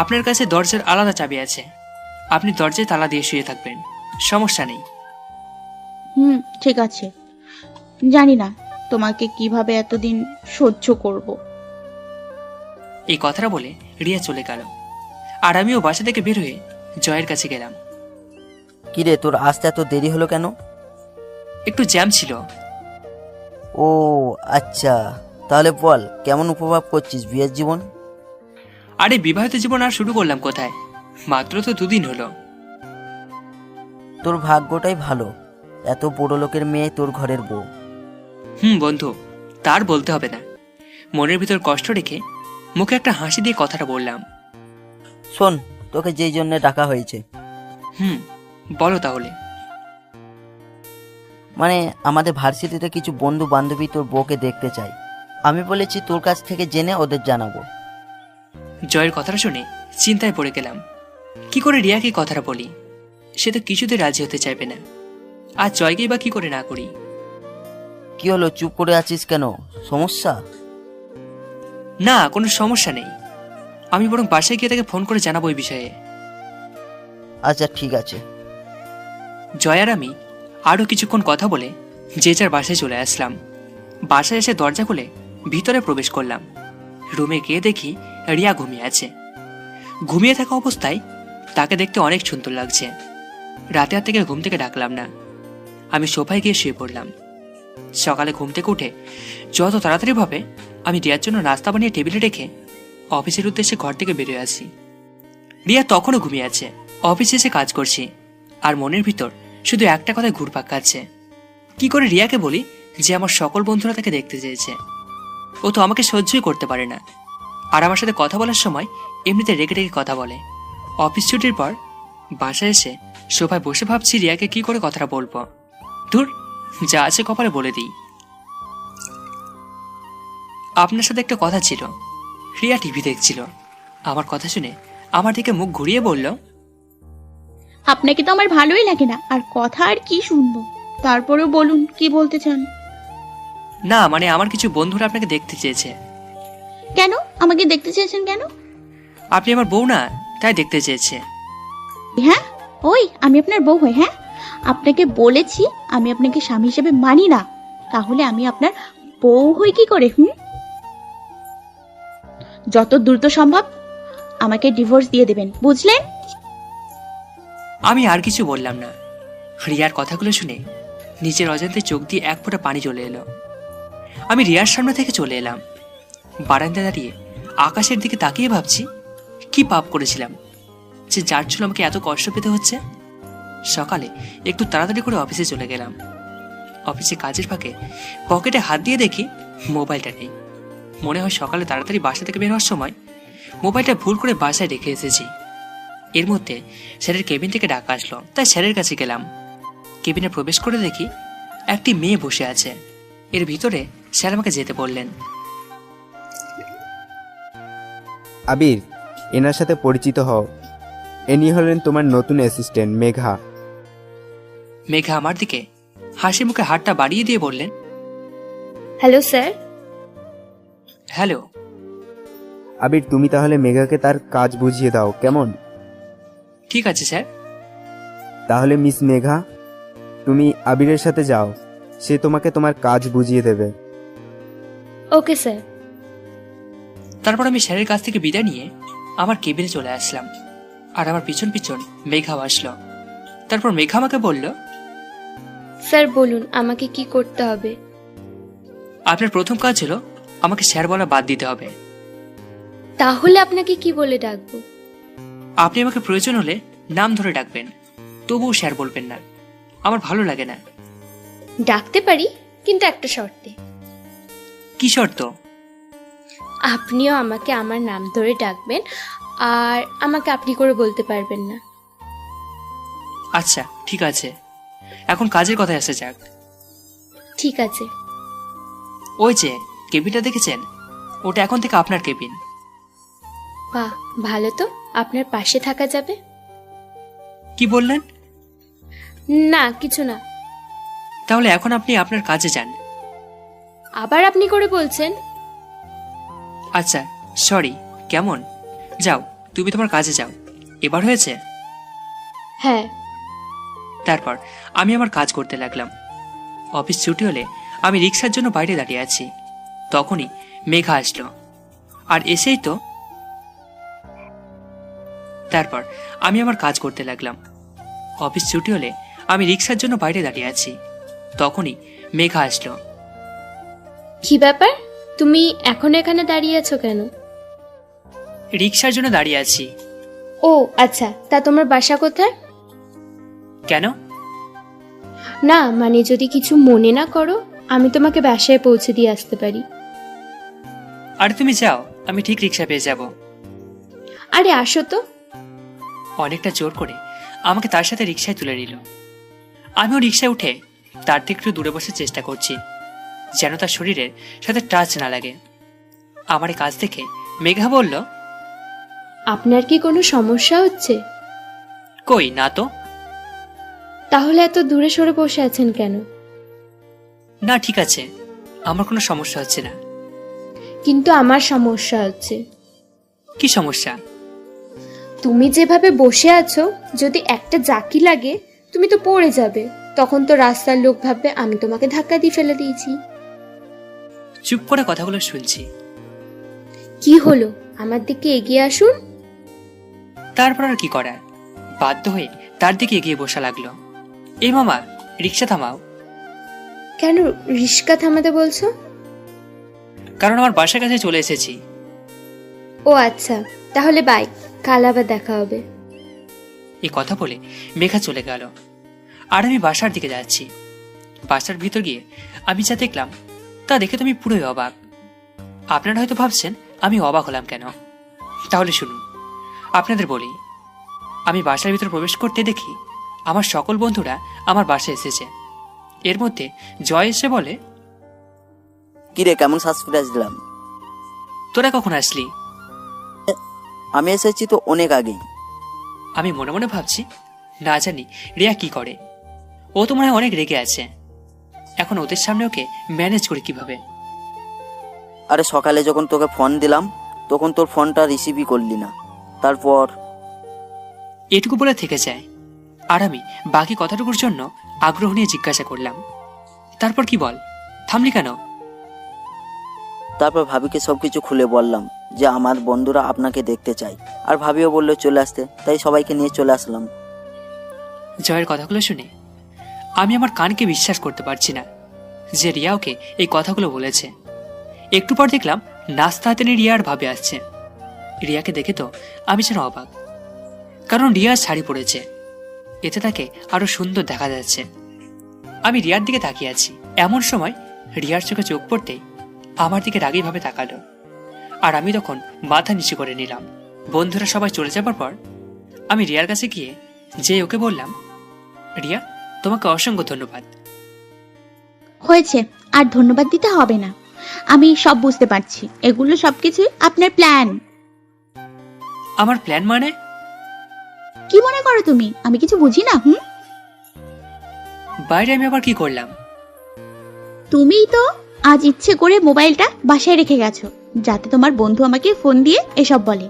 আপনার কাছে দরজার আলাদা চাবি আছে, আপনি দরজায় তালা দিয়ে শুয়ে থাকবেন, সমস্যা নেই। ঠিক আছে। জানি না তোমাকে কিভাবে এতদিন সহ্য করব। এই কথাটা বলে রিয়া চলে গেল, আর আমিও বাসা থেকে বের হয়ে জয়ের কাছে গেলাম। কি রে, তোর আসতে এত দেরি হলো কেন? একটু জ্যাম ছিল। ও আচ্ছা, তাহলে বল কেমন উপভোগ করছিস বিয়ের জীবন? আরে বিবাহিত জীবন আর শুরু করলাম কোথায়, মাত্র তো 2 দিন হলো। তোর ভাগ্যটাই ভালো, এত বড় লোকের মেয়ে তোর ঘরের বউ। বন্ধু, তার বলতে হবে না। মনের ভিতর কষ্ট রেখে মুখে একটা হাসি দিয়ে কথাটা বললাম। শোন, তোকে যেই জন্য ডাকা হয়েছে। বলো তাহলে। মানে আমাদের ভার্সিটিতে কিছু বন্ধু বান্ধবী তোর বউকে দেখতে চাই। আমি বলেছি তোর কাছ থেকে জেনে ওদের জানাবো। জয়ের কথাটা শুনে চিন্তায় পড়ে গেলাম, কি করে রিয়াকে কথাটা বলি। সে তো কিছুতে রাজি হতে চাইবে না, আর জয়কেই বা কি করে না করি। কি হলো, চুপ করে আছিস কেন? সমস্যা? না, কোনো সমস্যা নেই, আমি বরং বাসায় গিয়ে তাকে ফোন করে জানাবো এই বিষয়ে। আচ্ছা ঠিক আছে। জয় আর আমি আরো কিছুক্ষণ কথা বলে যে যার বাসায় চলে আসলাম। বাসায় এসে দরজা খুলে ভিতরে প্রবেশ করলাম। রুমে গিয়ে দেখি রিয়া ঘুমিয়ে আছে। ঘুমিয়ে থাকা অবস্থায় তাকে দেখতে অনেক সুন্দর লাগছে। রাতে আর থেকে ঘুম থেকে ডাকলাম না, আমি সোফায় গিয়ে শুয়ে পড়লাম। সকালে ঘুম থেকে উঠে যত তাড়াতাড়ি ভাবে আমি রিয়ার জন্য নাস্তা বানিয়ে টেবিলে রেখে অফিসের উদ্দেশ্যে ঘর থেকে বেরিয়ে আসি। রিয়া তখনও ঘুমিয়ে আছে। অফিসে এসে কাজ করছি, আর মনের ভিতর শুধু একটা কথায় ঘুরপাক খাচ্ছে, কি করে রিয়াকে বলি যে আমার সকল বন্ধুরা তাকে দেখতে চেয়েছে। ও তো আমাকে সহ্যই করতে পারে না, আর আমার সাথে কথা বলার সময় এমনিতে রেগে রেগে কথা বলে। অফিস ছুটির পর বাসায় এসে সোফায় বসে ভাবছি রিয়াকে কি করে কথাটা বলবো। ধুর, যা আছে কপালে বলে দিই। আপনার সাথে একটা কথা ছিল। রিয়া টিভি দেখছিল, আমার কথা শুনে আমার দিকে মুখ ঘুরিয়ে বলল, আপনাকে তো আমার ভালোই লাগে না, আর কথা আর কি শুনবো। তারপরেও বলুন, কি বলতে চান? না মানে আমার কিছু বন্ধুরা আপনাকে দেখতে চেয়েছে। কেন আমাকে দেখতে চেয়েছেন কেন? আপনি আমার বউ না, তাই দেখতে চেয়েছে। হ্যাঁ, ওই আমি আপনার বউ হই? হ্যাঁ, আপনাকে বলেছি আমি আপনাকে স্বামী হিসেবে মানি না, তাহলে আমি আপনার বউ হই কি করে? যত দ্রুত সম্ভব আমাকে ডিভোর্স দিয়ে দেবেন, বুঝলেন? আমি আর কিছু বললাম না। রিয়ার কথাগুলো শুনে নিজের অজান্তে চোখ দিয়ে এক ফোঁটা পানি চলে এলো। আমি রিয়ার সামনে থেকে চলে এলাম। বারান্দায় দাঁড়িয়ে আকাশের দিকে তাকিয়ে ভাবছি, কি পাপ করেছিলাম যে যার জন্য আমাকে এত কষ্ট পেতে হচ্ছে। সকালে একটু তাড়াতাড়ি করে অফিসে চলে গেলাম। অফিসে কাজের ফাঁকে পকেটে হাত দিয়ে দেখি মোবাইলটা নেই। মনে হয় সকালে তাড়াতাড়ি বাসা থেকে বের হওয়ার সময় মোবাইলটা ভুল করে বাসায় রেখে এসেছি। এর মধ্যে স্যারের কেবিন থেকে ডাক আসলো, তাই স্যারের কাছে গেলাম। কেবিনে প্রবেশ করে দেখি একটি মেয়ে বসে আছে। এর ভিতরে স্যার আমাকে যেতে বললেন। আবির, এনার সাথে পরিচিত হও। এনি হলেন তোমার নতুন অ্যাসিস্ট্যান্ট মেঘা। মেঘা আমার দিকে হাসি মুখে হাতটা বাড়িয়ে দিয়ে বললেন, হ্যালো স্যার। হ্যালো। আবির, তুমি তাহলে মেঘাকে তার কাজ বুঝিয়ে দাও, কেমন? ঠিক আছে স্যার। তাহলে মিস মেঘা, তুমি আবিরের সাথে যাও, সে তোমাকে তোমার কাজ বুঝিয়ে দেবে। Okay sir. তারপর আমি স্যারের কাছ থেকে বিদায় নিয়ে আমার কেবিনে চলে আসলাম। আর আমার পিছন পিছন মেঘাও আসলো। তারপর মেঘা আমাকে বলল, স্যার বলুন আমাকে কি করতে হবে? আপনার প্রথম কাজ হলো আমাকে স্যার বলা বাদ দিতে হবে। তাহলে আপনাকে কি বলে ডাকবো? আপনি আমাকে প্রয়োজন হলে নাম ধরে ডাকবেন, তবুও স্যার বলবেন না। আমার ভালো লাগে না। ডাকতে পারি, কিন্তু একটা শর্তে। কি শর্ত? আপনিও আমাকে আমার নাম ধরে ডাকবেন, আর আমাকে আপনি করে বলতে পারবেন না। আচ্ছা ঠিক আছে, এখন কাজের কথায় আসা যাক। ঠিক আছে। ওই যে কেবিনটা দেখেছেন, ওটা এখন থেকে আপনার কেবিন। বাহ, ভালো তো, আপনার পাশে থাকা যাবে। কি বললেন? না কিছু না। তাহলে এখন আপনি আপনার কাজে যান। আবার আপনি করে বলছেন? আচ্ছা সরি, কেমন? যাও, তুমি তোমার কাজে যাও। এবার হয়েছে? হ্যাঁ। তারপর আমি আমার কাজ করতে লাগলাম। অফিস ছুটি হলে আমি রিক্সার জন্য বাইরে দাঁড়িয়ে আছি। তখনই মেঘা আসলো, আর এসেই তো। তারপর আমি আমার কাজ করতে লাগলাম। অফিস ছুটি হলে আমি রিক্সার জন্য বাইরে দাঁড়িয়ে আছি। তখনই মেঘা আসলো। কি ব্যাপার, তুমি এখন এখানে দাঁড়িয়ে আছো কেন? রিক্সার জন্য দাঁড়িয়ে আছি। ও আচ্ছা, তা তোমার বাসা কোথায়? কেন? না মানে যদি কিছু মনে না করো, আমি তোমাকে বাসায় পৌঁছে দিয়ে আসতে পারি। আরে তুমি যাও, আমি ঠিক রিক্সা পেয়ে যাব। আরে আসো তো। অনেকটা জোর করে আমাকে তার সাথে রিক্সায় তুলে নিল। আমিও রিক্সায় উঠে তার থেকে একটু দূরে বসার চেষ্টা করছি, যেন তার শরীরের সাথে টাচ না লাগে। আমার এই কাজ থেকে মেঘা বলল, আপনার কি কোনো সমস্যা হচ্ছে? কই না তো। তাহলে এত দূরে সরে বসে আছেন কেন? না ঠিক আছে, আমার কোনো সমস্যা হচ্ছে না। কিন্তু আমার সমস্যা হচ্ছে। কি সমস্যা? তুমি যেভাবে বসে আছো, যদি একটা জাকি লাগে তুমি তো পড়ে যাবে। তখন তো রাস্তার লোক ভাববে আমি তোমাকে ধাক্কা দিয়ে ফেলে দিয়েছি। চুপ করে কথাগুলো শুনছি। কি হলো, আমার দিকে এগিয়ে আসুন। তারপর আর কি করার, বাধ্য হয়ে তার দিকে এগিয়ে বসা লাগলো। এই মামা, রিক্সা থামাও। কেন রিস্কা থামাতে বলছো? কারণ আমার বাসার কাছে চলে এসেছি। ও আচ্ছা, তাহলে বাই, কাল আবার দেখা হবে। এই কথা বলে মেঘা চলে গেল, আর আমি বাসার দিকে যাচ্ছি। বাসার ভিতর গিয়ে আমি যা দেখলাম তা দেখে তো আমি পুরোই অবাক। আপনারা হয়তো ভাবছেন আমি অবাক হলাম কেন, তাহলে শুনুন। আপনাদের বলি, আমি বাসার ভিতর প্রবেশ করতে দেখি আমার সকল বন্ধুরা আমার বাসায় এসেছে। এর মধ্যে জয় এসে বলে, কিরে, কেমন সাসপিরাস দিলাম? তোরা কখন আসলি? আমি এসেছি তো অনেক আগেই। আমি মনে মনে ভাবছি, না জানি রিয়া কি করে। ও তো মনে হয় অনেক রেগে আছে। এখন ওদের সামনে ওকে ম্যানেজ করি কিভাবে? আরে সকালে যখন তোকে ফোন দিলাম তখন তোর ফোনটা রিসিভই করলি না। তারপর এটুকু বলে থেকে যায়, আর আমি বাকি কথাটুকুর জন্য আগ্রহ নিয়ে জিজ্ঞাসা করলাম, তারপর কি বল, থামলি কেন? তারপর ভাবিকে সবকিছু খুলে বললাম। যে আমার বন্ধুরা আপনাকে দেখতে চায়, আর ভাবিও বললো চলে আসতে, তাই সবাইকে নিয়ে চলে আসলাম। জয়ের কথাগুলো শুনে আমি আমার কানকে বিশ্বাস করতে পারছি না যে রিয়া ওকে এই কথাগুলো বলেছে। একটু পর দেখলাম নাস্তা হাতে নিয়ে রিয়া আর ভাবে আসছে। রিয়াকে দেখে তো আমি যেন অবাক, কারণ রিয়া শাড়ি পরেছে, এতে তাকে আরো সুন্দর দেখা যাচ্ছে। আমি রিয়ার দিকে তাকিয়ে আছি, এমন সময় রিয়ার চোখে চোখ পড়তেই আমার দিকে রাগীভাবে তাকালো, আর আমি তখন মাথা নিচু করে নিলাম। বন্ধুরা সবাই চলে যাবার পর আমি রিয়ার কাছে গিয়ে যে ওকে বললাম, রিয়া তোমাকে অসংখ্য ধন্যবাদ। হয়েছে, আর ধন্যবাদ দিতে হবে না। আমি সব বুঝতে পারছি, এগুলো সবকিছু আপনার প্ল্যান। আমার প্ল্যান মানে? কি মনে করো তুমি আমি কিছু বুঝি না? বাইরে আমি আবার কি করলাম? তুমিই তো আজ ইচ্ছে করে মোবাইলটা বাসায় রেখে গেছো, যাতে তোমার বন্ধু আমাকে ফোন দিয়ে এসব বলে,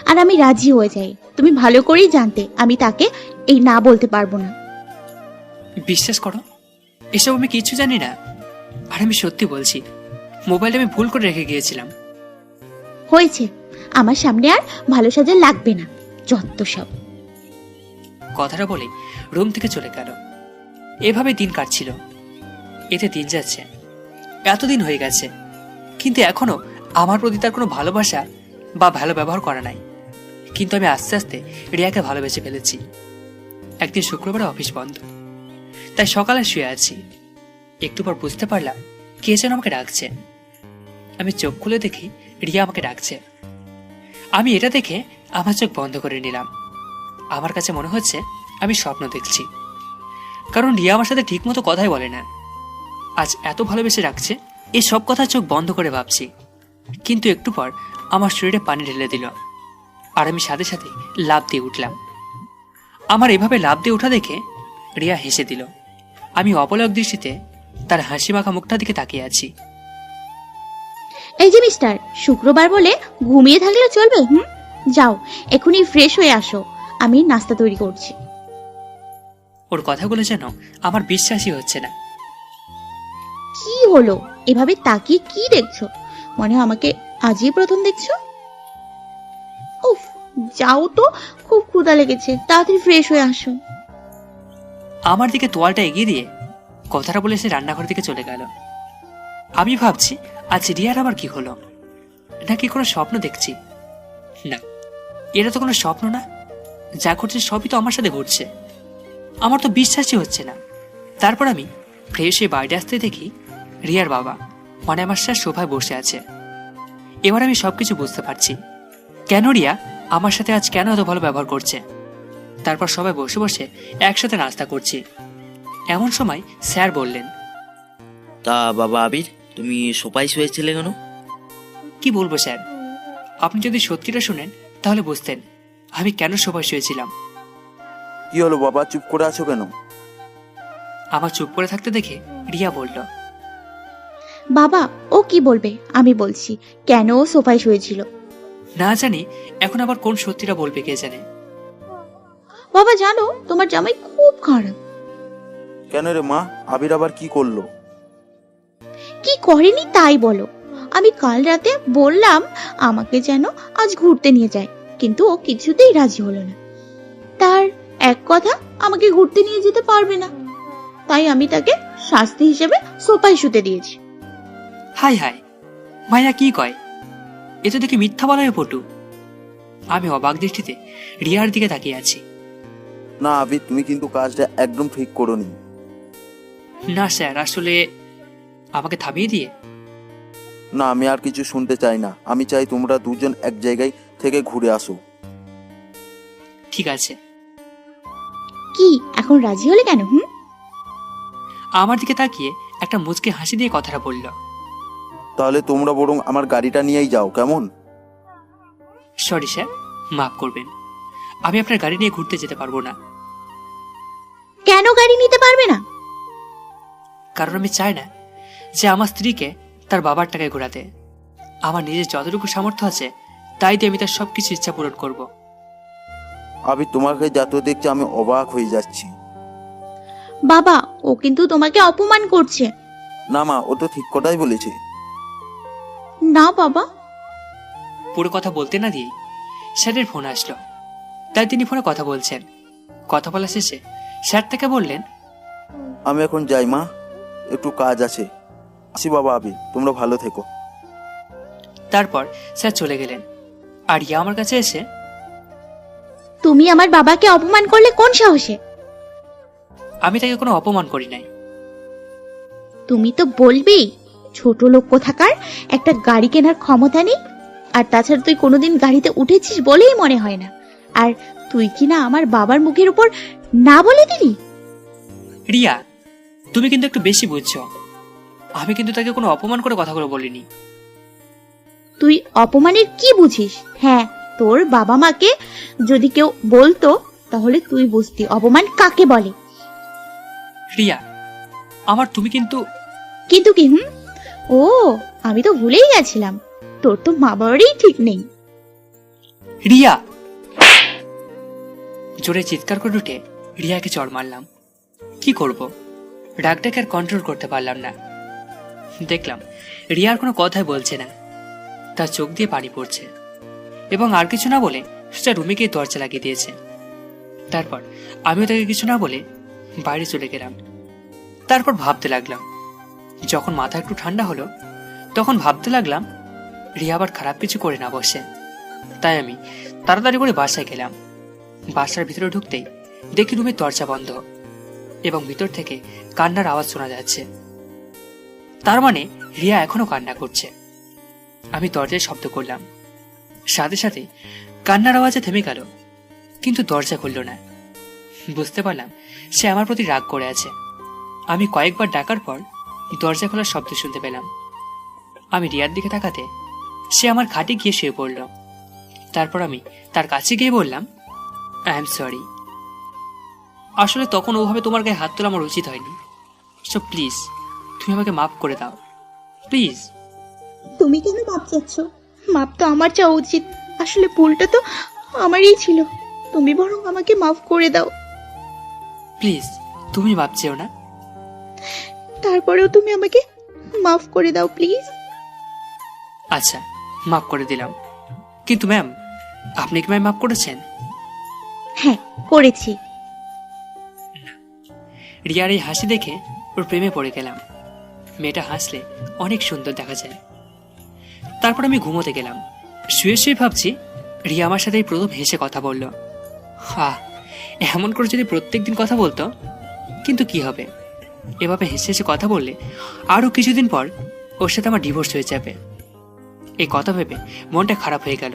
আর আমি রাজি হয়ে যাই। তুমি ভালো করেই জানতে আমি তাকে এই না বলতে পারবো না। বিশ্বাস করো, এসব আমি কিছু জানি না, আর আমি সত্যি বলছি, মোবাইলটা আমি ভুল করে রেখে গিয়েছিলাম। হয়েছে, আমার সামনে আর ভালো সাজা লাগবে না, যত সব। কথাটা বলে রুম থেকে চলে গেল। এভাবে দিন কাটছিল, এতে দিন যাচ্ছে, এতদিন হয়ে গেছে, কিন্তু এখনো আমার প্রতি তার কোনো ভালোবাসা বা ভালো ব্যবহার করা নাই। কিন্তু আমি আস্তে আস্তে রিয়াকে ভালোবেসে ফেলেছি। একদিন শুক্রবারে অফিস বন্ধ, তাই সকালে শুয়ে আছি। একটু পর বুঝতে পারলাম কে যেন আমাকে ডাকছে। আমি চোখ খুলে দেখি রিয়া আমাকে ডাকছে। আমি এটা দেখে আমার চোখ বন্ধ করে নিলাম। আমার কাছে মনে হচ্ছে আমি স্বপ্ন দেখছি, কারণ রিয়া আমার সাথে ঠিক মতো কথাই বলে না। আজ এত ভালোবেসে রাখছে, এই সব কথা চোখ বন্ধ করে ভাবছি। কিন্তু একটু পর আমার শরীরে পানি ঢেলে দিল, আর আমি সাথে সাথে লাফ দিয়ে উঠলাম। আমার এভাবে লাফ দিয়ে ওঠা দেখে রিয়া হেসে দিল। আমি অপলক দৃষ্টিতে তার হাসি মাখা মুখটার দিকে তাকিয়ে আছি। এই যে মিস্টার, শুক্রবার বলে ঘুমিয়ে থাকলে চলবে? যাও এখনই ফ্রেশ হয়ে আসো, আমি নাস্তা তৈরি করছি। ওর কথাগুলো যেন আমার বিশ্বাসই হচ্ছে না। কি হলো, এভাবে তাকিয়ে কি দেখছো? মনে হয় আমাকে আজই প্রথম দেখছো। উফ, যাও তো, খুব ক্ষুধা লেগেছে, তাড়াতাড়ি ফ্রেশ হয়ে আসো। আমার দিকে তোয়ালটা এগিয়ে দিয়ে কথাটা বলে সে রান্নাঘর দিকে চলে গেল। আমি ভাবছি আজ রিয়ার আবার কি হলো, নাকি কোনো স্বপ্ন দেখছি? না, এটা তো কোনো স্বপ্ন না, যা ঘটছে সবই তো আমার সাথে ঘটছে। আমার তো বিশ্বাসই হচ্ছে না। তারপর আমি ফ্রেশ হয়ে বাইরে আসতে দেখি রিয়ার বাবা মানে আমার সাথে সোফায় বসে আছে। এবার আমি সবকিছু বুঝতে পারছি কেন রিয়া আমার সাথে আজ কেন এত ভালো ব্যবহার করছে। তারপর সবাই বসে বসে একসাথে নাস্তা করছি। এমন সময় স্যার বললেন, তা বাবা আবির, তুমি সোফায় শুয়েছিলে কেন? কি বলবো স্যার, আপনি যদি সত্যিটা শুনেন তাহলে বুঝতেন আমি কেন সোফায় শুয়েছিলাম। কি হলো বাবা, চুপ করে আছো কেন? আমার চুপ করে থাকতে দেখে রিয়া বলল, বাবা ও কি বলবে, আমি বলছি কেন ও সোফায় শুয়েছিল। না জানি এখন আবার কোন সত্যিটা বলবে কে জানে। বাবা জানো, তোমার জামাই খুব খারাপ। কেন রে মা, আবির আবার কি করলো? কি করেনি তাই বলো। আমি কাল রাতে বললাম আমাকে যেন আজ ঘুরতে নিয়ে যায়, কিন্তু ও কিছুতেই রাজি হলো না। তার এক কথা, আমাকে ঘুরতে নিয়ে যেতে পারবে না, তাই আমি তাকে শাস্তি হিসেবে সোফায় শুতে দিয়েছি। হাই হাই, মায়া কি কয়, এ তো দেখি মিথ্যা বলায় পটু। আমি অবাক দৃষ্টিতে রিয়ার দিকে তাকিয়ে আছি। না আবির, তুমি কিন্তু কাজটা একদম ঠিক করোনি। না স্যার, আসলে আমাকে থামিয়ে দিয়ে। না, আমি আর কিছু শুনতে চাই না। আমি চাই তোমরা দুজন এক জায়গায় থেকে ঘুরে আসো। ঠিক আছে। কি এখন রাজি হলে কেন? আমার দিকে তাকিয়ে একটা মুচকে হাসি দিয়ে কথাটা বলল, তাহলে তোমরা বরং আমার গাড়িটা নিয়েই যাও, কেমন? সরি স্যার, মাফ করবেন, আমি আপনার গাড়ি নিয়ে ঘুরতে যেতে পারবো না। কেন গাড়ি নিতে পারবে না? কারণ আমি চাই না যে আমার স্ত্রীকে তার বাবার টাকায় ঘোরাতে। আমার নিজের যতটুকু সামর্থ্য আছে তাই দিয়ে আমি তার সবকিছু ইচ্ছা পূরণ করব। আবির, তোমাকে যত দেখছি আমি অবাক হয়ে যাচ্ছি। বাবা ও কিন্তু তোমাকে অপমান করছে। না মা, ও তো ঠিক কথাই বলেছে। না বাবা। পুরো কথা বলতে না দিয়ে স্যারের ফোন আসলো, তাই তিনি ফোনে কথা বলছেন। কথা বলা শেষে স্যার তাকে বললেন, আমি এখন যাই মা, একটু কাজ আছে। আসি বাবা আবির, তোমরা ভালো থেকো। তারপর স্যার চলে গেলেন। আর রিয়া আমার কাছে এসে, তুমি আমার বাবাকে অপমান করলে কোন সাহসে? আমি তাকে কোনো অপমান করি নাই। তুমি তো বলবেই ছোট লোক কোথাকার, একটা গাড়ি কেনার ক্ষমতা নেই। আর তাছাড়া তুই কোনোদিন গাড়িতে উঠেছিস বলেই মনে হয় না। আর তুই কিনা আমার বাবার মুখের উপর না বলে দিলি। রিয়া, তুমি কিন্তু একটু বেশি বুঝছো। আমি কিন্তু তাকে কোনো অপমান করে কথাগুলো বলিনি। তুই অপমানের কি বুঝিস? হ্যাঁ, তোর বাবা মাকে যদি কেউ বলতো তাহলে তুই বুঝতি অপমান কাকে বলে। রিয়া, আমার তুমি কিন্তু কিন্তু কি? ও, আমি তো ভুলেই গেছিলাম, তোর তো মা বাবারই ঠিক নেই। রিয়া! জোরে চিৎকার করে উঠে রিয়াকে চড় মারলাম। কি করব, রাগটাকে আর কন্ট্রোল করতে পারলাম না। দেখলাম রিয়ার কোনো কথাই বলছে না, তার চোখ দিয়ে পানি পড়ছে, এবং আর কিছু না বলে সেটা রুমে গিয়ে দরজা লাগিয়ে দিয়েছে। তারপর আমিও তাকে কিছু না বলে বাইরে চলে গেলাম। তারপর ভাবতে লাগলাম, যখন মাথা একটু ঠান্ডা হলো তখন ভাবতে লাগলাম রিয়া আবার খারাপ কিছু করে না বসে। তাই আমি তাড়াতাড়ি করে বাসায় গেলাম। বাসার ভিতরে ঢুকতেই দেখি রুমের দরজা বন্ধ এবং ভিতর থেকে কান্নার আওয়াজ শোনা যাচ্ছে। তার মানে রিয়া এখনো কান্না করছে। আমি দরজায় শব্দ করলাম, সাথে সাথে কান্নার আওয়াজে থেমে গেল, কিন্তু দরজা খুলল না। বুঝতে পারলাম সে আমার প্রতি রাগ করে আছে। আমি কয়েকবার ডাকার পর দরজা খোলার শব্দ শুনতে পেলাম। আমি রিয়ার দিকে তাকাতে সে আমার খাটে গিয়ে শুয়ে পড়ল। তারপর আমি তার কাছে গিয়ে বললাম, আই এম সরি। আসলে তখন ওভাবে তোমার গায়ে হাত তোলা আমার উচিত হয়নি। সো প্লিজ তুমি আমাকে মাফ করে দাও, প্লিজ। তুমি কেন মাপ চাচ্ছ? মাপ তো আমার চাওয়া উচিত। আসলে ভুলটা তো আমারই ছিল। তুমি বরং আমাকে মাফ করে দাও। প্লিজ তুমি মাপ চেও না। তারপরেও তুমি আমাকে মাফ করে দাও প্লিজ। আচ্ছা, মাফ করে দিলাম। কিন্তু ম্যাম, আপনি কি ম্যাম মাফ করেছেন? হ্যাঁ, করেছি। রিয়ার এই হাসি দেখে ওর প্রেমে পড়ে গেলাম। মেয়েটা হাসলে অনেক সুন্দর দেখা যায়। তারপর আমি ঘুমোতে গেলাম। শুয়ে শুয়ে ভাবছি রিয়া আমার সাথে এই প্রথম হেসে কথা বলল। এমন করে যদি প্রত্যেকদিন কথা বলতো, কিন্তু কি হবে, এভাবে হেসে হেসে কথা বললে আরো কিছুদিন পর ওর সাথে আমার ডিভোর্স হয়ে যাবে। এই কথা ভেবে মনটা খারাপ হয়ে গেল।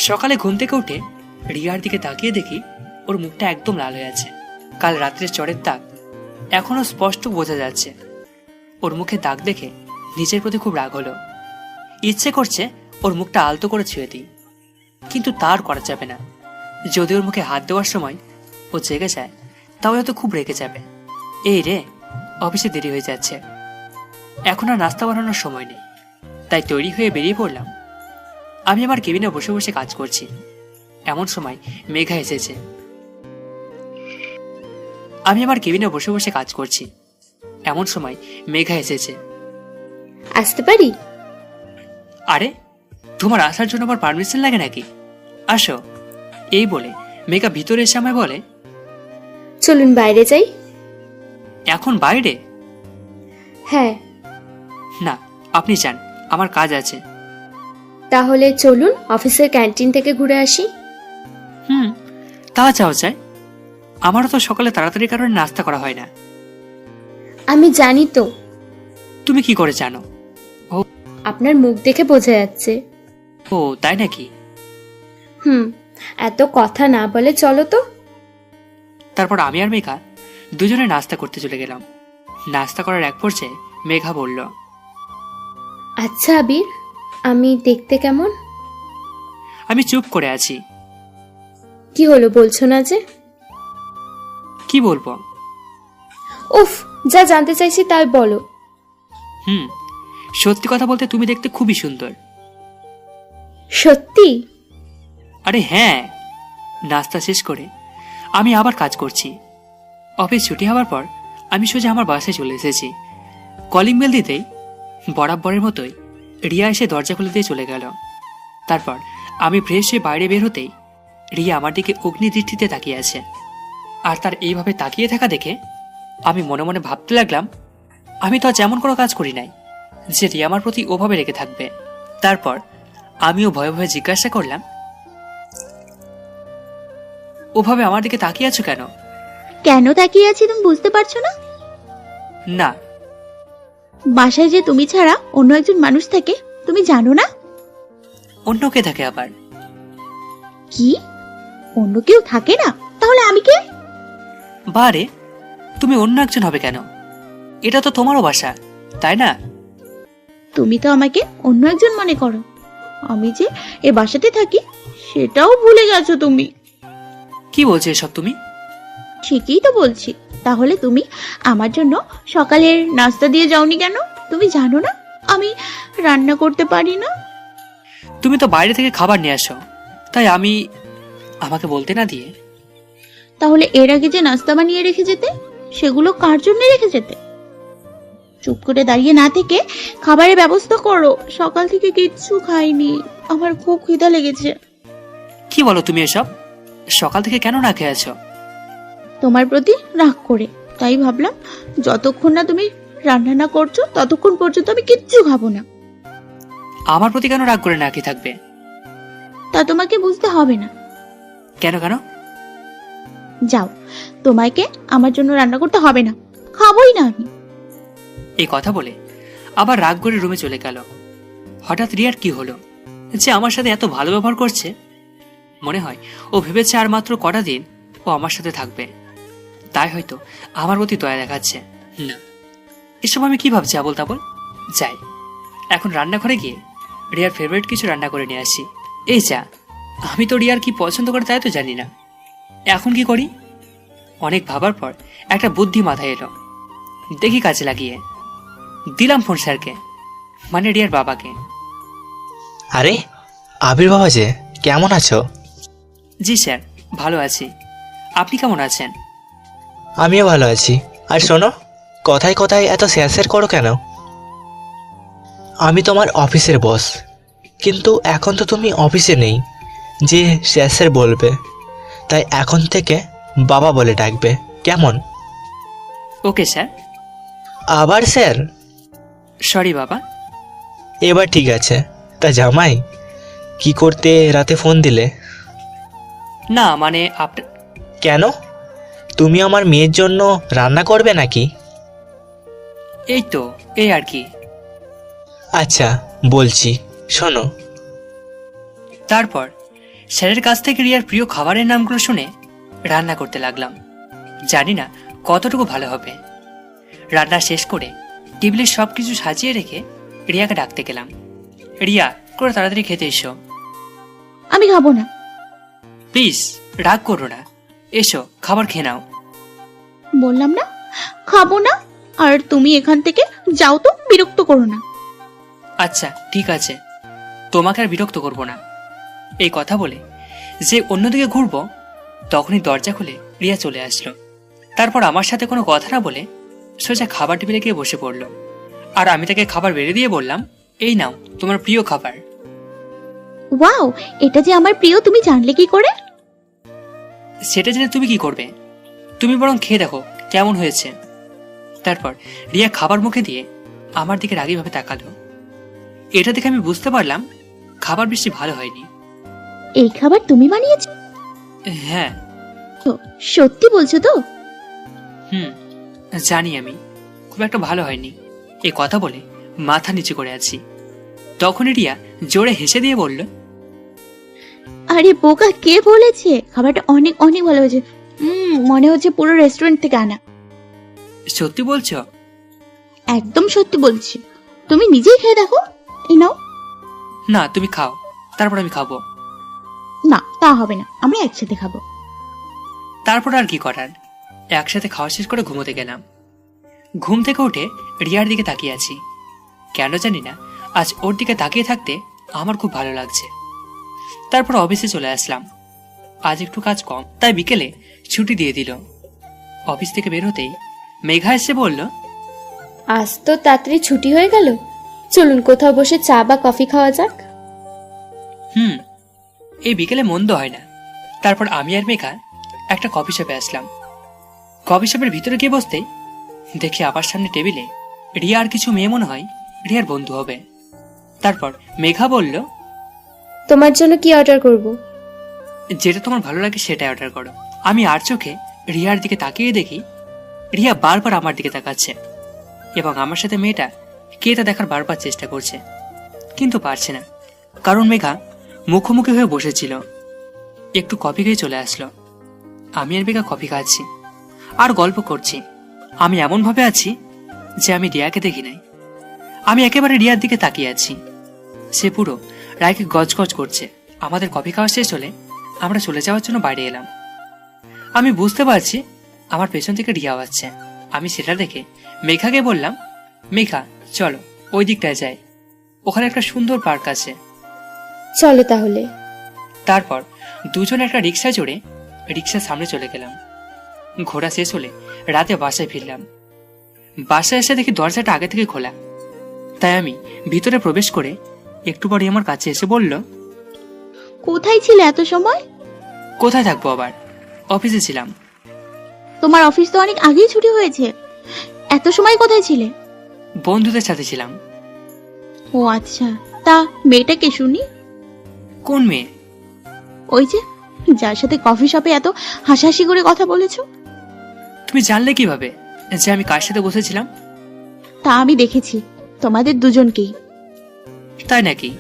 সকালে ঘুম থেকে উঠে রিয়ার দিকে তাকিয়ে দেখি ওর মুখটা একদম লাল হয়ে আছে। কাল রাত্রের চড়ের দাগ এখনো স্পষ্ট বোঝা যাচ্ছে। ওর মুখে দাগ দেখে নিজের প্রতি খুব রাগ হলো। ইচ্ছে করছে ওর মুখটা আলতো করে ছুঁয়ে দিই, কিন্তু তার করা যাবে না। যদি ওর মুখে হাত দেওয়ার সময় ও জেগে যায় তাহলে তো খুব রেগে যাবে। এই রে, অফিসে দেরি হয়ে যাচ্ছে, এখন আর নাস্তা বানানোর সময় নেই। তাই তৈরি হয়ে বেরিয়ে পড়লাম। আমি আমার কেবিনে বসে বসে কাজ করছি। এমন সময় মেঘা এসেছে। আসতে পারি? আরে, তোমার আসার জন্য আমার পারমিশন লাগে নাকি? আসো। এই বলে মেঘা ভিতরে এসে আমায় বলে, চলুন বাইরে যাই। এখন বাইরে? হ্যাঁ। না, আপনি যান, আমার কাজ আছে। তাহলে চলুন অফিসের ক্যান্টিন থেকে ঘুরে আসি। তা যাও যায়। আমারও তো সকালে তাড়াতাড়ি কারণে নাস্তা করা হয় না। আমি জানি তো। তুমি কি করে জানো? আপনার মুখ দেখে বোঝা যাচ্ছে। ও তাই নাকি? এত কথা না বলে চলো তো। তারপর আমি আর মেঘা দুজনে নাস্তা করতে চলে গেলাম। নাস্তা করার এক পর্যায়ে মেঘা বলল, আচ্ছা আবির, আমি দেখতে কেমন? আমি চুপ করে আছি। কি হলো, বলছো না যে? কি বলবো? উফ, যা জানতে চাইছি তাই বলো। সত্যি কথা বলতে তুমি দেখতে খুবই সুন্দর। সত্যি? আরে হ্যাঁ। নাস্তা শেষ করে আমি আবার কাজ করছি। অফিস ছুটি হওয়ার পর আমি সোজা আমার বাসায় চলে এসেছি। কলিং বেল দিতেই বরাবরের মতোই রিয়া এসে দরজা খুলে দিয়ে চলে গেল। তারপর আমি ফ্রেশ হয়ে বাইরে বের হতেই রিয়া আমার দিকে অগ্নিদৃষ্টিতে তাকিয়ে আছে। আর তার এইভাবে তাকিয়ে থাকা দেখে আমি মনে মনে ভাবতে লাগলাম, আমি তো আজ এমন কোনো কাজ করি নাই যে রিয়া আমার প্রতি ওভাবে রেগে থাকবে। তারপর আমিও ভয়ে ভয়ে জিজ্ঞাসা করলাম, ওভাবে আমার দিকে তাকিয়ে আছো কেন? কেন তাকিয়ে আছি তুমি বুঝতে পারছো না? না। বাসায় যে তুমি ছাড়া অন্য একজন মানুষ থাকে তুমি জানো না? অন্য কে থাকে আবার? কি অন্য কেউ থাকে না? তাহলে আমি কে? বারে, তুমি অন্য একজন হবে কেন? এটা তো তোমারও বাসা, তাই না? তুমি তো আমাকে অন্য একজন মনে করো, আমি যে এ বাসাতে থাকি সেটাও ভুলে গেছো তুমি। কি বলছো এসব তুমি? ঠিকই তো বলছি। তাহলে তুমি আমার জন্য সকালের নাস্তা দিয়ে যাওনি কেন? তুমি জানো না আমি রান্না করতে পারি না? তুমি তো বাইরে থেকে খাবার নিয়ে আসো, তাই আমি আমাকে বলতে না দিয়ে। তাহলে এর আগে যে নাস্তা বানিয়ে রেখে যেতে সেগুলো কার জন্য রেখে যেতে? চুপ করে দাঁড়িয়ে না থেকে খাবারের ব্যবস্থা করো। সকাল থেকে কিচ্ছু খাইনি, আমার খুব খিদা লেগেছে। কি বলো তুমি এসব? সকাল থেকে কেন না খেয়ে আছো? তোমার প্রতি রাগ করে, তাই ভাবলাম যতক্ষণ না তুমি রান্না না করছো ততক্ষণ পর্যন্ত আমি কিচ্ছু খাবো না। আমার প্রতি কেন রাগ করে না খেয়ে থাকবে? তা তোমাকে বুঝতে হবে না। কেন কেন? যাও, তোমাকে আমার জন্য রান্না করতে হবে না, খাবোই না আমি। এই কথা বলে আবার রাগ করে রুমে চলে গেল। হঠাৎ রিয়ার কি হলো যে আমার সাথে এত ভালো ব্যবহার করছে? মনে হয় ও ভেবেছে আর মাত্র কটা দিন ও আমার সাথে থাকবে, তাই হয়তো আমার প্রতি দয়া দেখাচ্ছে। না, এসব আমি কি ভাবছি আবল তাবল। যাই, এখন রান্নাঘরে গিয়ে রিয়ার ফেভারিট কিছু রান্না করে নিয়ে আসি। এই যা, আমি তো রিয়ার কি পছন্দ করে তাই তো জানি না। এখন কি করি? অনেক ভাবার পর একটা বুদ্ধি মাথায় এলো, দেখি কাজে লাগিয়ে দিলাম ফোন স্যারকে, মানে রিয়ার বাবাকে। আরে আবির বাবা যে, কেমন আছো? জি স্যার, ভালো আছি। আপনি কেমন আছেন? আমিও ভালো আছি। আর শোনো, কথায় কথায় এত স্যার করো কেন? আমি তোমার অফিসের বস, কিন্তু এখন তো তুমি অফিসে নেই যে স্যার বলবে, তাই এখন থেকে বাবা বলে ডাকবে, কেমন? Okay sir. আবার স্যার? সরি বাবা। এবার ঠিক আছে। তা জামাই, কি করতে রাতে ফোন দিলে? না মানে আপনার। কেন? তুমি আমার মেয়ের জন্য রান্না করবে নাকি? এই তো, এই আর কি। আচ্ছা বলছি, শোনো। তারপর স্যারের কাছ থেকে রিয়ার প্রিয় খাবারের নামগুলো শুনে রান্না করতে লাগলাম। জানি না কতটুকু ভালো হবে। রান্না শেষ করে টেবিলে সবকিছু সাজিয়ে রেখে রিয়াকে ডাকতে গেলাম। রিয়া, করে তাড়াতাড়ি খেতে এসো। আমি খাবো না। প্লিজ রাগ করো না, এসো খাবার খেয়ে নাও। বললাম না খাবো না। আর তুমি এখান থেকে যাও তো, বিরক্ত করো না। আচ্ছা ঠিক আছে, তোমাকে আর বিরক্ত করব না। এই কথা বলে যে অন্যদিকে ঘুরবো, তখনই দরজা খুলে রিয়া চলে আসলো। তারপর আমার সাথে কোনো কথা না বলে সোজা খাবার টেবিলে গিয়ে বসে পড়লো। আর আমি তাকে খাবার বেড়ে দিয়ে বললাম, এই নাও তোমার প্রিয় খাবার। ওয়াও, এটা যে আমার প্রিয় তুমি জানলে কি করে? সেটা জেনে তুমি কি করবে? তুমি বরং খেয়ে দেখো কেমন হয়েছে। তারপর রিয়া খাবার মুখে দিয়ে আমার দিকে রাগীভাবে তাকালো। এটা দেখে আমি বুঝতে পারলাম খাবার বেশি ভালো হয়নি। এই খাবার তুমি বানিয়েছো? হ্যাঁ। সত্যি বলছো তো? জানি আমি খুব একটা ভালো হয়নি। এই কথা বলে মাথা নিচু করে আছি। তখনই রিয়া জোরে হেসে দিয়ে বলল, আরে বোকা, কে বলেছে খাবারটা অনেক অনেক ভালো হয়েছে? মনে হচ্ছে পুরো রেস্টুরেন্ট থেকে আনা। সত্যি বলছো? একদম সত্যি বলছি, তুমি নিজেই খেয়ে দেখো। এই নাও। না তুমি খাও, তারপর আমি খাবো। না তা হবে না, আমরা একসাথে খাবো। তারপর আর কি করার, একসাথে খাওয়া শেষ করে ঘুমোতে গেলাম। ঘুম থেকে উঠে রিয়ার দিকে তাকিয়ে আছি। কেন জানি না আজ ওর দিকে তাকিয়ে থাকতে আমার খুব ভালো লাগছে। তারপর অফিসে চলে আসলাম। আজ একটু কাজ কম, তাই বিকেলে ছুটি দিয়ে দিল। অফিস থেকে বের হতেই মেঘা এসে বলল, আজ তো তাড়াতাড়ি ছুটি হয়ে গেল, চলুন কোথাও বসে চা বা কফি খাওয়া যাক। এই বিকেলে মন্দ হয় না। তারপর আমি আর মেঘা একটা কফি শপে আসলাম। কফি শপের ভিতরে গিয়ে বসতেই দেখি আবার সামনে টেবিলে রিয়া আর কিছু মেয়ে, মনে হয় রিয়ার বন্ধু হবে। তারপর মেঘা বলল, তোমার জন্য কি অর্ডার করব? যেটা তোমার ভালো লাগে সেটাই অর্ডার করো। আমি আর চোখে রিয়ার দিকে তাকিয়ে দেখি রিয়া বারবার আমার দিকে তাকাচ্ছে এবং আমার সাথে মেয়েটা কে তা দেখার বারবার চেষ্টা করছে, কিন্তু পারছে না, কারণ মেঘা মুখোমুখি হয়ে বসেছিল। একটু কফি খেয়ে চলে আসলো। আমি আর মেঘা কফি খাচ্ছি আর গল্প করছি। আমি এমনভাবে আছি যে আমি রিয়াকে দেখি নাই। আমি একেবারে রিয়ার দিকে তাকিয়ে আছি। সে পুরো রায়কে গজগজ করছে। আমাদের কফি খাওয়া শেষ হলে আমরা চলে যাওয়ার জন্য বাইরে এলাম। আমি বুঝতে পারছি আমার পেছন থেকে রিয়া আসছে। আমি সেটা দেখে মেঘাকে বললাম, মেঘা চলো ওই দিকটায় যাই, ওখানে একটা সুন্দর পার্ক আছে। চলো তাহলে। তারপর দুজন একটা রিক্সায় চড়ে রিক্সার সামনে চলে গেলাম। ঘোরা শেষ হলে রাতে বাসায় ফিরলাম। বাসায় এসে দেখি দরজাটা আগে থেকে খোলা, তাই আমি ভিতরে প্রবেশ করে একটু পরে আমার কাছে এসে বলল, কোথায় ছিলে এত সময়? কোথায় থাকবো, আবার অফিসে ছিলাম। তোমার অফিস তো অনেক আগেই ছুটি হয়েছে, এত সময় কোথায় ছিলে? বন্ধুদের সাথে ছিলাম। ও আচ্ছা, তা মেয়েটাকে শুনি। কোন মেয়ে? ওই যে যার সাথে কফি শপে এত হাসাহাসি করে কথা বলেছো। তুমি জানলে কিভাবে যে আমি কার সাথে বসেছিলাম? তা আমি দেখেছি তোমাদের দুজনকেই। তাই নাকি?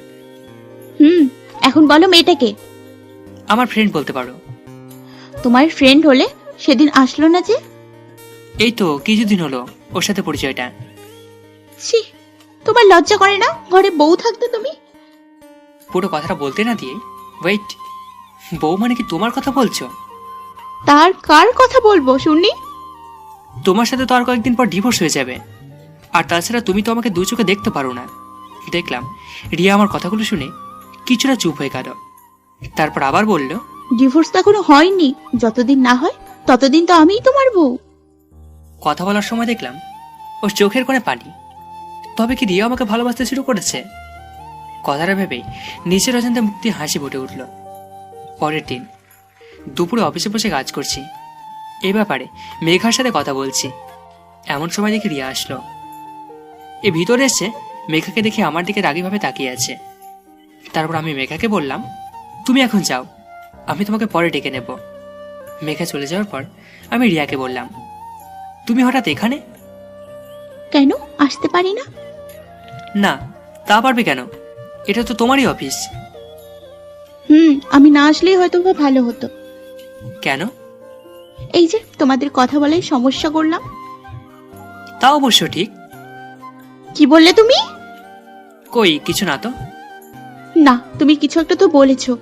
এখন বলো মেয়েটাকে। আমার ফ্রেন্ড বলতে পারো। তোমার ফ্রেন্ড হলে সেদিন আসলো না যে? এই তো কিছুদিন হলো ওর সাথে পরিচয়টা। ছি, তোমার লজ্জা করে না? ঘরে বউ থাকতে তুমি। পুরো কথাটা বলতে না দিয়ে, ওয়েট, বউ মানে কি তোমার কথা বলছো? তার কার কথা বলবো শুনি? তোমার সাথে তো আর কয়েকদিন পর ডিভোর্স হয়ে যাবে, আর তাছাড়া তুমি তো আমাকে দু চোখে দেখতে পারো না। দেখলাম রিয়া আমার কথাগুলো শুনে কিছুটা চুপ হয়ে গেল। তারপর আবার বলল, ডিভোর্স তো এখনো হয়নি, যতদিন না হয় ততদিন তো আমিই তোমার বউ। কথা বলার সময় দেখলাম ওর চোখের কোণে পানি। তবে কি রিয়া আমাকে ভালোবাসতে শুরু করেছে? কথাটা ভেবেই নিচের অজান্তে মুখ দিয়ে হাসি ফুটে উঠল। পরের দিন দুপুরে অফিসে বসে কাজ করছি, এই ব্যাপারে মেঘার সাথে কথা বলছি। এমন সময় দেখি রিয়া আসলো। এ ভিতরে এসে মেঘাকে দেখে আমার দিকে রাগীভাবে তাকিয়ে আছে। তারপর আমি মেঘাকে বললাম, তুমি এখন যাও, আমি তোমাকে পরে ডেকে নেব। মেঘা চলে যাওয়ার পর আমি রিয়াকে বললাম, তুমি হঠাৎ এখানে? কেন আসতে পারি না? না, তা পারবে কেন? এটা তো তোমারই অফিস। আমি না আসলেই হয়তো বা ভালো হতো। কেন? এই যে তোমাদের কথা বলে সমস্যা করলাম। তা অবশ্য ঠিক। কি বললে তুমি? কই কিছু না তো। না, তুমি কিছু একটা তো বলেছো।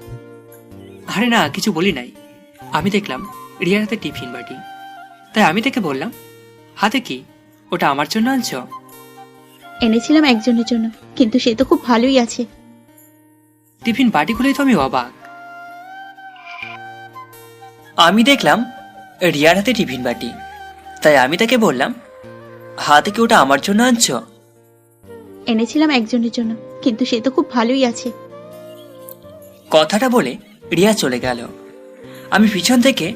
আরে না, কিছু বলি নাই। আমি দেখলাম রিয়ার হাতে টিফিন বাটি, তাই আমি তাকে বললাম, হাতে কি, ওটা আমার জন্য আনছো? এনেছিলাম একজনের জন্য, কিন্তু সে তো খুব ভালোই আছে। টিফিন বাটি খুলেই তো আমি অবাক। আমি দেখলাম রিয়ার হাতে টিফিন বাটি, তাই আমি তাকে বললাম, হাতে কি ওটা আমার জন্য আনছো? এনেছিলাম একজনের জন্য, কিন্তু সে তো খুব ভালোই আছে। কথাটা বলে রিয়া চলে গেল। আমি পিছন থেকে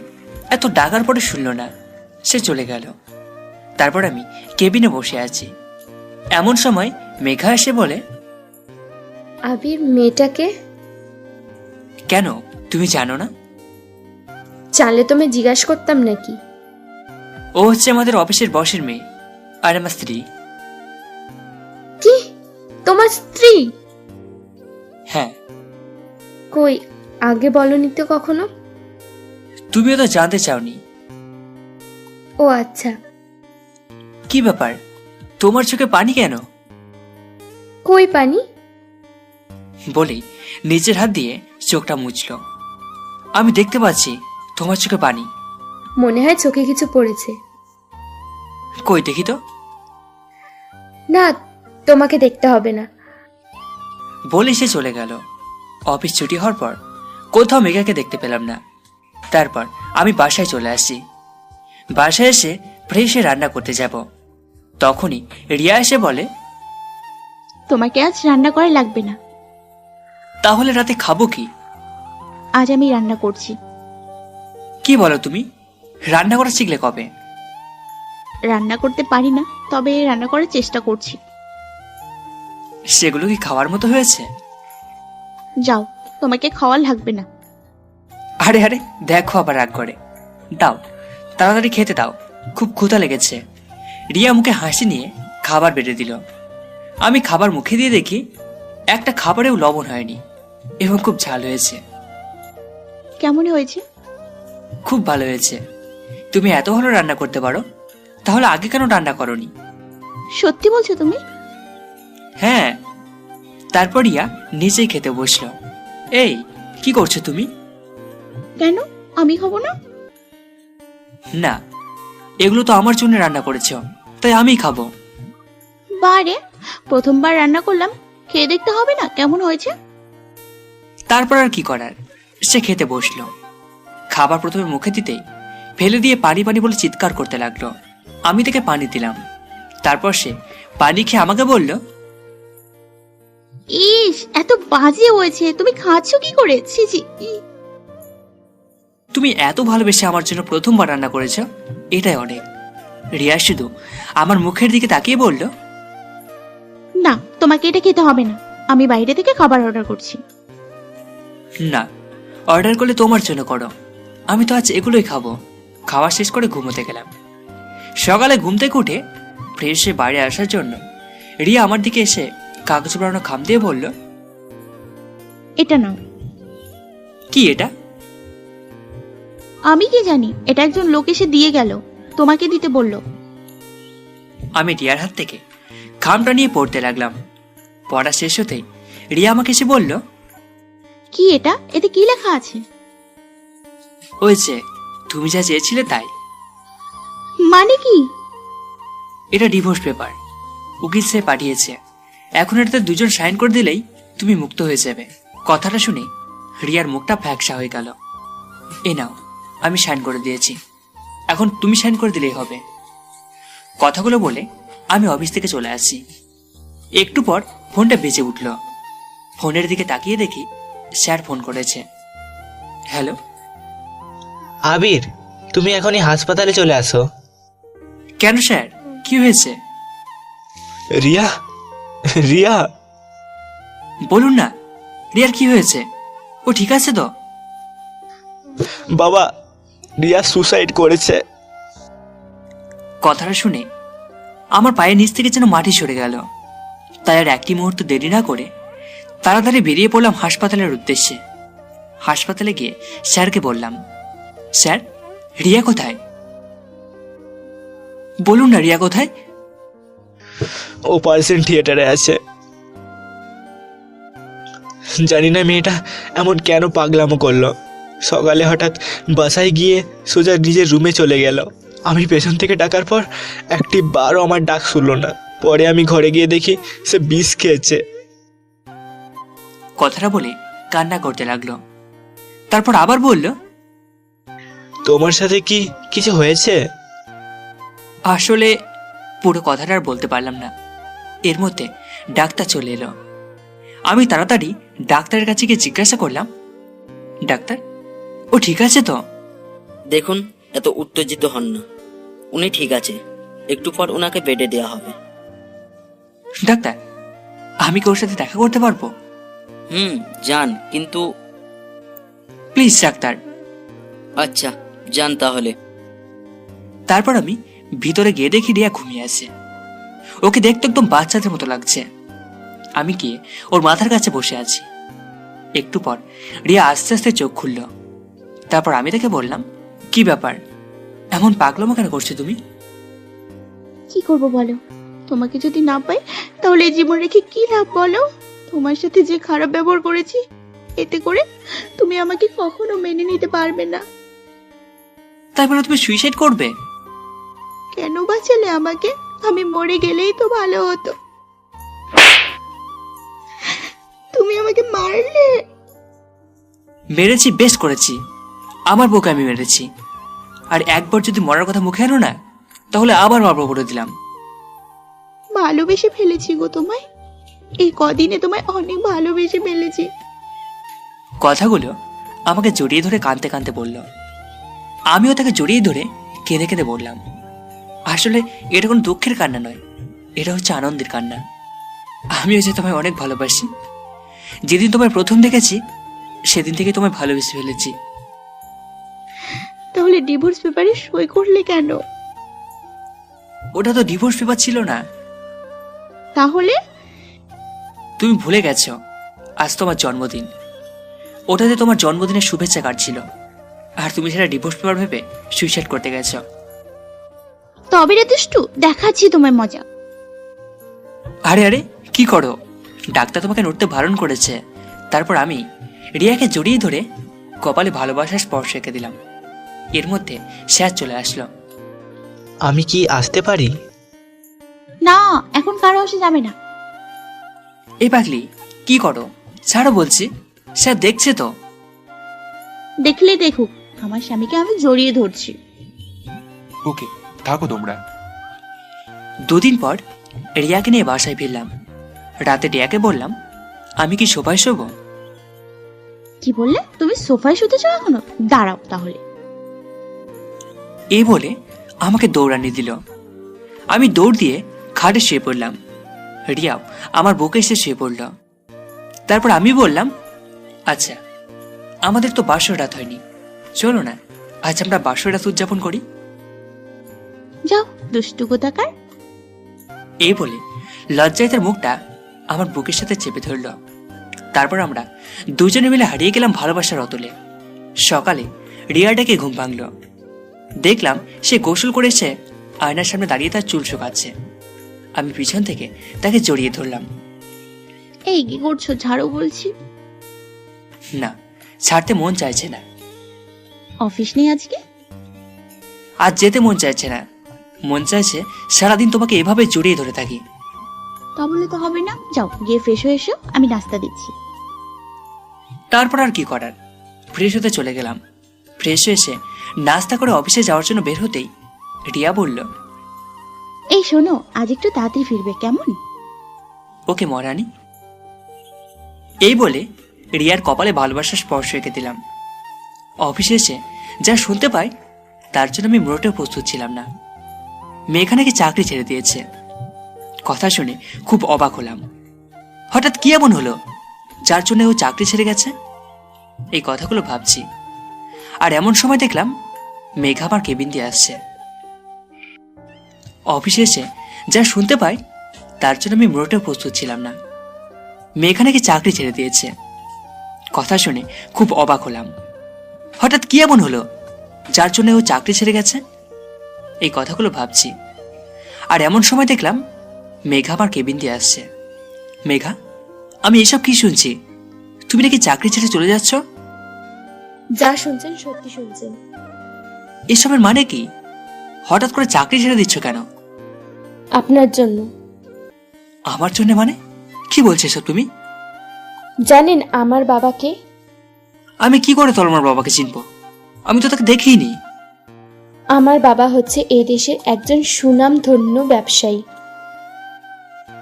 এত ডাকার পরে শুনল না, সে চলে গেল। তারপর আমি কেবিনে বসে আছি। এমন সময় মেঘা এসে বলে, আবির মেয়েটাকে? কেন, তুমি জানো না? জানলে তুমি জিজ্ঞাসা করতাম নাকি? ও হচ্ছে আমাদের অফিসের বসের মেয়ে, আর আমার স্ত্রী। কি, তোমার স্ত্রী? হ্যাঁ। কই, আগে বলনি তো কখনো। তুমিও তো জানতে চাওনি। ও আচ্ছা। কি ব্যাপার, তোমার চোখে পানি কেন? কই পানি? বলেই নিজের হাত দিয়ে চোখটা মুছল। আমি দেখতে পাচ্ছি তোমার চোখে পানি। মনে হয় চোখে কিছু পড়েছে। কই দেখি তো। না, তোমাকে দেখতে হবে না। বলে সে চলে গেল। অফিস ছুটি হওয়ার পর কোথাও মেঘাকে দেখতে পেলাম না। তারপর আমি বাসায় চলে আসি। বাসায় এসে ফ্রেশে রান্না করতে যাব, তখনই রিয়া এসে বলে, তোমাকে আজ রান্না করা লাগবে না। তাহলে রাতে খাবো কি? আজ আমি রান্না করছি। কি বলো তুমি? রান্না করা শিখলে কবে? রান্না করতে পারি না, তবে রান্না করার চেষ্টা করছি। সেগুলো কি খাওয়ার মতো হয়েছে? যাও, তোমাকে খাওয়া লাগবে না। আরে আরে, দেখো আবার রাগ করে। দাও, তাড়াতাড়ি খেতে দাও, খুব ক্ষুধা লেগেছে। রিয়া মুখে হাসি নিয়ে খাবার বেড়ে দিল। আমি খাবার মুখে দিয়ে দেখি একটা খাবারেও লবণ হয়নি এবং খুব ঝাল হয়েছে। কেমন হয়েছে? খুব ভালো হয়েছে। তুমি এত ভালো রান্না করতে পারো, তাহলে আগে কেন রান্না করনি? সত্যি বলছো তুমি? হ্যাঁ। তারপর রিয়া নিচেই খেতে বসলো। এই, কি করছো তুমি? কেন, আমি খাবো না? না, এগুলো তো আমার জন্য রান্না করেছো, তাই আমিই খাবো। বারে, প্রথমবার রান্না করলাম, খেয়ে দেখতে হবে না কেমন হয়েছে? তারপর আর কি করার, সে খেতে বসলো। খাবার প্রথমে মুখে দিতেই ফেলে দিয়ে পানি পানি বলে চিৎকার করতে লাগলো। আমি তাকে পানি দিলাম। তারপর সে পানি খেয়ে আমাকে বলল, ইস, এত বাজে হয়েছে, তুমি খাচ্ছ কি করে? ছি ছি। তুমি এত ভালোবেসে আমার জন্য প্রথমবার রান্না করেছ, এটাই অনেক। রিয়া শুধু আমার মুখের দিকে তাকিয়ে বলল, না, তোমাকে এটা খেতে হবে না, আমি বাইরে থেকে খাবার অর্ডার করছি। না, অর্ডার করলে তোমার জন্য করো, আমি তো আজ এগুলোই খাবো। খাওয়া শেষ করে ঘুমোতে গেলাম। সকালে ঘুম থেকে উঠে ফ্রেশ হয়ে বাইরে আসার জন্য রিয়া আমার দিকে এসে কাগজ পড়ানো খাম দিয়ে বলল, এটা নাও। কি এটা? আমি কি জানি, এটা একজন লোক এসে দিয়ে গেল, তোমাকে দিতে বলল। আমি রিয়ার হাত থেকে খামটা নিয়ে পড়তে লাগলাম। পড়া শেষ হতেই রিয়া আমাকে এসে বলল, কি এটা? এতে কি লেখা আছে? ওই যে তুমি যা চেয়েছিলে তাই। মানে কি? এটা ডিভোর্স পেপার, উকিল সে পাঠিয়েছে। এখন এটাতে দুজন সাইন করে দিলেই তুমি মুক্ত হয়ে যাবে। কথাটা শুনে রিয়ার মুখটা ফ্যাকসা হয়ে গেল। এ নাও, আমি সাইন করে দিয়েছি, এখন তুমি সাইন করে দিলেই হবে। কথাগুলো বলে আমি অফিস থেকে চলে আসি। একটু পর ফোনটা বেজে উঠল। ফোনের দিকে তাকিয়ে দেখি স্যার ফোন করেছে। হ্যালো। আবির, তুমি এখনই হাসপাতালে চলে আসো। কেন স্যার, কি হয়েছে? রিয়া, রিয়া, বলুন না, রিয়ার কি হয়েছে? ও ঠিক আছে তো? বাবা, রিয়া সুসাইড করেছে। কথাটা শুনে আমার পায়ের নিচ থেকে যেন মাটি সরে গেল। তাই আর একটি মুহূর্ত দেরি না করে তাড়াতাড়ি বেরিয়ে পড়লাম হাসপাতালের উদ্দেশ্যে। হাসপাতালে গিয়ে স্যারকে বললাম, স্যার, রিয়া কোথায়? বলুন না, রিয়া কোথায়? অপারেশন থিয়েটারে আছে। জানি না মেয়েটা এমন কেন পাগলামো করলো। সকালে হঠাৎ বাসায় গিয়ে সোজা নিজের রুমে চলে গেল। আমি পেছন থেকে ডাকার পর একটি বারও আমার ডাক শুনলো না। পরে আমি ঘরে গিয়ে দেখি সে বিষ খেয়েছে। কথাটা বলে কান্না করতে লাগলো। তারপর আবার বলল, তোমার সাথে কি কিছু হয়েছে? আসলে পুরো কথাটা আর বলতে পারলাম না। এর মধ্যে ডাক্তার চলে এলো। আমি তাড়াতাড়ি ডাক্তারের কাছে গিয়ে জিজ্ঞাসা করলাম, ডাক্তার, ও ঠিক আছে তো? দেখুন, এত উত্তেজিত হন না, উনি ঠিক আছে। একটু পর ওনাকে বেডে দেওয়া হবে। ডাক্তার, আমি কি ওর সাথে দেখা করতে পারবো? যান, কিন্তু প্লিজ ডাক্তার। আচ্ছা, যান তাহলে। তারপর আমি ভিতরে গিয়ে দেখি রিয়া ঘুমিয়ে আছে। ওকে দেখতে একদম বাচ্চাদের মতো লাগছে। আমি গিয়ে ওর মাথার কাছে বসে আছি। একটু পর রিয়া আস্তে আস্তে চোখ খুলল। তারপর আমি তাকে বললাম, কি ব্যাপার, এমন পাগলামো কেন করছো তুমি? কি করব বলো? তোমাকে যদি না পাই তাহলে এই জীবন রেখে কি লাভ বলো? তোমার সাথে যে খারাপ ব্যবহার করেছি, এতে করে তুমি আমাকে কখনো মেনে নিতে পারবে না। তাই বলে তুমি সুইসাইড করবে? কেন বাঁচালে আমাকে? আমি মরে গেলেই তো ভালো হতো। তুমি আমাকে মারলে। মেরেছি, বেশ করেছি। আমার বউকে আমি মেরেছি। আর একবার যদি মরার কথা মুখে আনো না, তাহলে আবার মারবো বলে দিলাম। ভালোবেসে ফেলেছি গো তোমায়। এই কদিনে তোমায় অনেক ভালোবেসে ফেলেছি। কথাগুলো আমাকে জড়িয়ে ধরে কাঁদতে কাঁদতে বলল। আমিও তাকে জড়িয়ে ধরে কেঁদে কেঁদে বললাম, আসলে এটা কোনো দুঃখের কান্না নয়, এটা হচ্ছে আনন্দের কান্না। আমিও যে তোমায় অনেক ভালোবাসি। যেদিন তোমায় প্রথম দেখেছি সেদিন থেকে তোমায় ভালোবেসে ফেলেছি। তাহলে ডিভোর্স পেপারে সই করলে কেন? ওটা তো ডিভোর্স পেপার ছিল না। তাহলে? তুমি ভুলে গেছো আজ তোমার জন্মদিন। ওটাতে তোমার জন্মদিনের শুভেচ্ছা কার্ড ছিল, আর তুমি সেটা ডিভোর্স পেপার ভেবে সুইসাইড করতে গেছো। তবে রে দুষ্টু, দেখাচ্ছি তোমায় মজা। আরে আরে কি করো? ডাক্তার তোমাকে নড়তে বারণ করেছে। তারপর আমি রিয়াকে জড়িয়ে ধরে কপালে ভালোবাসার স্পর্শ রেখে দিলাম। এর মধ্যে স্যার চলে আসলো। আমি কি আসতে পারি? না, এখন কারো আসে যাবে না। এই পাগলি কি করো? ছাড়ো বলছি, স্যার দেখছে তো। দেখলে দেখুক, আমার স্বামীকে আমি জড়িয়ে ধরছি। ওকে, থাকো তোমরা। দুদিন পর রিয়াকে নিয়ে বাসায় ফিরলাম। রাতে রিয়াকে বললাম, আমি কি সোফায় শোবো? কি বললে? তুমি সোফায় শুতে চাও এখনো? দাঁড়াও তাহলে। এই বলে আমাকে দৌড়ানি দিল। আমি দৌড় দিয়ে খাটে শুয়ে পড়লাম। রিয়াও আমার বুকে এসে শুয়ে পড়ল। তারপর আমি বললাম, আচ্ছা আমাদের তো বাসর রাত হয়নি, চলো না আজ আমরা বাসর রাত উদযাপন করি। যাও দুষ্টু কোথাকার। এই বলে লজ্জায় তার মুখটা আমার বুকের সাথে চেপে ধরল। তারপর আমরা দুজনে মিলে হারিয়ে গেলাম ভালোবাসার অতলে। সকালে রিয়াটাকে ঘুম ভাঙল। দেখলাম সে গোসল করে এসে আয়নার সামনে দাঁড়িয়ে তার চুল শুকাচ্ছে। আমি পিছন থেকে তাকে জড়িয়ে ধরলাম। এই কি করছো? ঝাড়ু বলছি। না, ছাড়তে মন চাইছে না। অফিস নেই আজকে? আজ যেতে মন চাইছে না। মন চাইছে সারাদিন তোমাকে এভাবে জড়িয়ে ধরে থাকি। তা বলে তো হবে না, যাও গিয়ে ফ্রেশ হয়ে এসো, আমি নাস্তা দিচ্ছি। তারপর আর কি করার, ফ্রেশ হতে চলে গেলাম। ফ্রেশ হয়ে এসে নাস্তা করে অফিসে যাওয়ার জন্য বের হতেই রিয়া বলল, এই শোনো, আজ একটু তাড়াতাড়ি ফিরবে কেমন? ওকে মহারানী। এই বলে রিয়ার কপালে ভালোবাসার স্পর্শ রেখে দিলাম। অফিসে এসে যা শুনতে পাই তার জন্য আমি মোটেও প্রস্তুত ছিলাম না। মেঘা নাকি চাকরি ছেড়ে দিয়েছে। কথা শুনে খুব অবাক হলাম। হঠাৎ কি এমন হলো যার জন্য ও চাকরি ছেড়ে গেছে? এই কথাগুলো ভাবছি, আর এমন সময় দেখলাম মেঘা আমার কেবিন দিয়ে আসছে। অফিসে এসে যা শুনতে পাই তার জন্য আমি মোটেও প্রস্তুত ছিলাম না। মেঘা নাকি চাকরি ছেড়ে দিয়েছে। কথা শুনে খুব অবাক হলাম। হঠাৎ কি এমন হলো যার জন্য ও চাকরি ছেড়ে গেছে? এই কথাগুলো ভাবছি, আর এমন সময় দেখলাম মেঘা আমার কেবিন দিয়ে আসছে। মেঘা, আমি এসব কি শুনছি? তুমি নাকি চাকরি ছেড়ে চলে যাচ্ছ? যা শুনছেন সত্যি শুনছেন। এসবের মানে কি? হঠাৎ করে চাকরি ছেড়ে দিচ্ছ কেন? আপনার জন্য। আমার জন্য মানে? কি বলছো এসব তুমি? জানেন আমার বাবাকে? আমি কি করে তোমার বাবাকে চিনবো? আমি তো তাকে দেখিনি। আমার বাবা হচ্ছে এই দেশের একজন সুনামধন্য ব্যবসায়ী।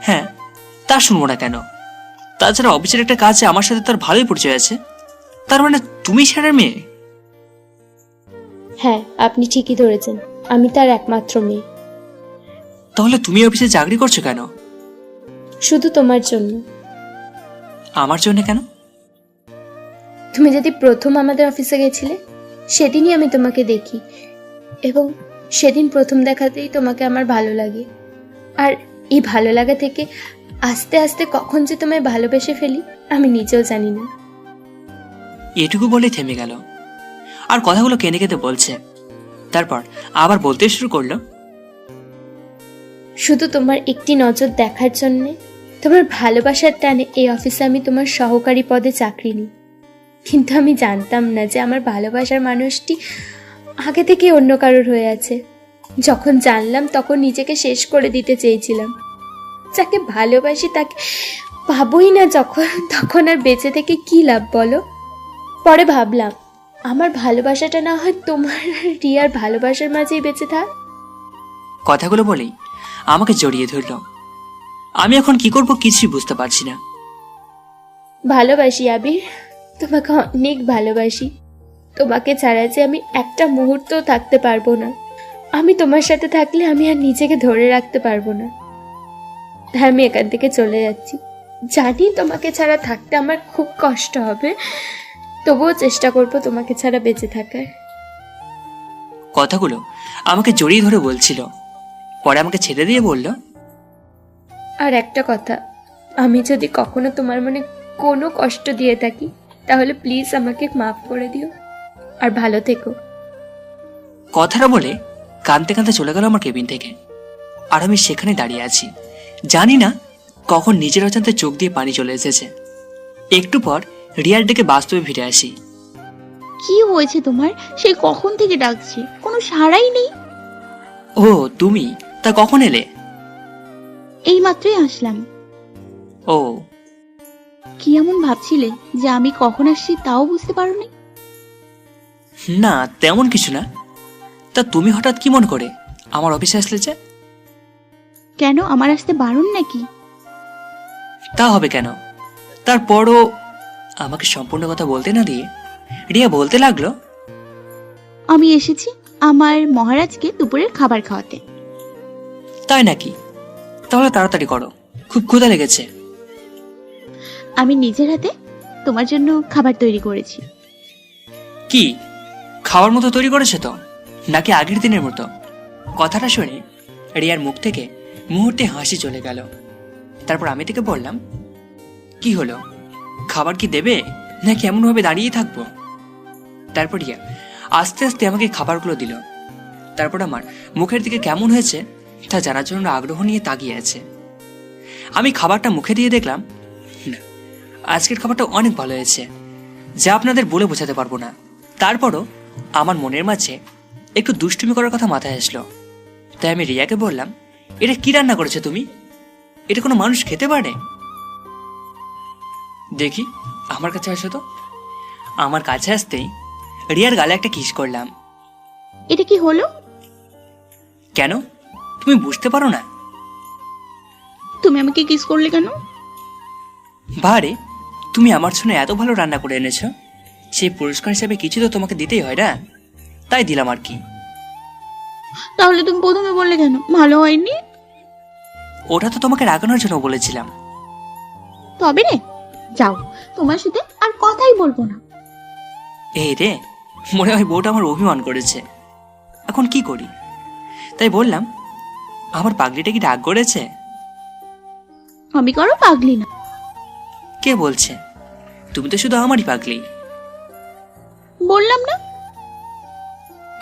হ্যাঁ, তা শুনবো না কেন? তাছাড়া অফিসের একটা কাজে আমার সাথে তার ভালোই পরিচয় আছে। তার মানে তুমি স্যারের মেয়ে? হ্যাঁ, আপনি ঠিকই ধরেছেন, আমি তার একমাত্র মেয়ে। তাহলে তুমি অফিসে চাকরি করছো কেন? শুধু তোমার জন্য। আমার জন্য কেন? তুমি যদি প্রথম আমাদের অফিসে গেছিলে সেদিনই আমি তোমাকে দেখি, এবং সেদিন প্রথম দেখাতেই তোমাকে আমার ভালো লাগে। আর এই ভালো লাগা থেকে আস্তে আস্তে কখন যে তোমায় ভালোবেসে ফেলি আমি নিজেও জানি না। এটুকু বলে থেমে গেল, আর কথাগুলো কেঁদে কেঁদে বলছে। তারপর আবার বলতে শুরু করলো, শুধু তোমার একটি নজর দেখার জন্যে, তোমার ভালোবাসার টানে এই অফিসে আমি তোমার সহকারী পদে চাকরি নিই। কিন্তু আমি জানতাম না যে আমার ভালোবাসার মানুষটি আগে থেকে অন্য কারোর হয়ে আছে। যখন জানলাম তখন নিজেকে শেষ করে দিতে চেয়েছিলাম। যাকে ভালোবাসি তাকে পাবোই না যখন, তখন আর বেঁচে থেকে কি লাভ বলো? পরে ভাবলাম আমার ভালোবাসাটা না হয় তোমার আর রিয়ার ভালোবাসার মাঝেই বেঁচে থাক। কথাগুলো বলেই আমাকে জড়িয়ে ধরল। আমি এখন কি করব কিছুই বুঝতে পারছি না। ভালোবাসি আবির, তোমাকে অনেক ভালোবাসি। তোমাকে ছাড়া যে আমি একটা মুহূর্তও থাকতে পারবো না। আমি তোমার সাথে থাকলে আমি আর নিজেকে ধরে রাখতে পারবো না। তাই আমি এখান থেকে চলে যাচ্ছি। জানি তোমাকে ছাড়া থাকতে আমার খুব কষ্ট হবে, তবুও চেষ্টা করবো তোমাকে ছাড়া বেঁচে থাকার। কথাগুলো আমাকে জড়িয়ে ধরে বলছিল, পরে আমাকে ছেড়ে দিয়ে বলল, আর একটা কথা, আমি যদি কখনো তোমার মনে কোনো কষ্ট দিয়ে থাকি তাহলে প্লিজ আমাকে মাফ করে দিও, আর ভালো থেকো। কথাটা বলে কাঁদতে কাঁদতে চলে গেল আমার কেবিন থেকে। আর আমি সেখানে দাঁড়িয়ে আছি, জানি না কখন নিজের অজান্তে চোখ দিয়ে পানি চলে এসেছে। একটু পর রিয়ার ডেকে বাস্তবে ফিরে আসি। কি হয়েছে তোমার? সেই কখন থেকে ডাকছি, কোনো সাড়াই নেই। ও তুমি, তা কখন এলে? এই মাত্রই আসলাম। ও, কি এমন ভাবছিলে যে আমি কখন আসছি তাও বুঝতে পারোনি? না তেমন কিছু না। তা তুমি হঠাৎ কি মন করে আমার অফিসে আসলে যে? কেন, আমার আসতে বারণ নাকি? তা হবে কেন? তারপরও আমাকে সম্পূর্ণ কথা বলতে না দিয়ে রিয়া বলতে লাগলো, আমি এসেছি আমার মহারাজকে দুপুরের খাবার খাওয়াতে। তাই নাকি? তাহলে তাড়াতাড়ি করো, খুব ক্ষুধা লেগেছে। আমি নিজের হাতে তোমার জন্য খাবার তৈরি করেছি। কি খাওয়ার মতো তৈরি করেছে তো, নাকি আগের দিনের মতো? কথাটা শুনে রিয়ার মুখ থেকে মুহূর্তে হাসি চলে গেল। তারপর আমি থেকে বললাম, কি হলো, খাবার কি দেবে নাকি এমনভাবে দাঁড়িয়ে থাকবো? তারপর রিয়া আস্তে আস্তে আমাকে খাবারগুলো দিল। তারপর আমার মুখের দিকে কেমন হয়েছে তা জানার জন্য আগ্রহ নিয়ে তাকিয়ে আছে। আমি খাবারটা মুখে দিয়ে দেখলাম, না, আজকের খাবারটা অনেক ভালো হয়েছে, যা আপনাদের বলে বোঝাতে পারবো না। তারপরও আমার মনের মাঝে একটু দুষ্টুমি করার কথা মাথায় আসলো। তাই আমি রিয়াকে বললাম, এটা কি রান্না করেছো তুমি? এটা কোনো মানুষ খেতে পারে? দেখি আমার কাছে আসো তো। আমার কাছে আসতেই রিয়ার গালে একটা কিস করলাম। এটা কি হলো? কেন, তুমি বুঝতে পারো না? তুমি আমাকে কিস করলে কেন? বারে, তুমি আমার জন্য এত ভালো রান্না করে এনেছো, সেই পুরস্কার হিসেবে কিছু তো তোমাকে দিতেই হয় না, তাই দিলাম আর কি। তাহলে তুমি প্রথমে বললে কেন ভালো হয়নি? ওটা তো তোমাকে রাগানোর জন্য বলেছিলাম। তবে রে, যাও, তোমার সাথে আর কথাই বলবো না। এই রে, মনে হয় বউটা আমার অভিমান করেছে, এখন কি করি? তাই বললাম, আমার পাগলিটা কি রাগ করেছে? আমি কারো পাগলি না। কে বলছে? তুমি তো শুধু আমারই পাগলি। বললাম না?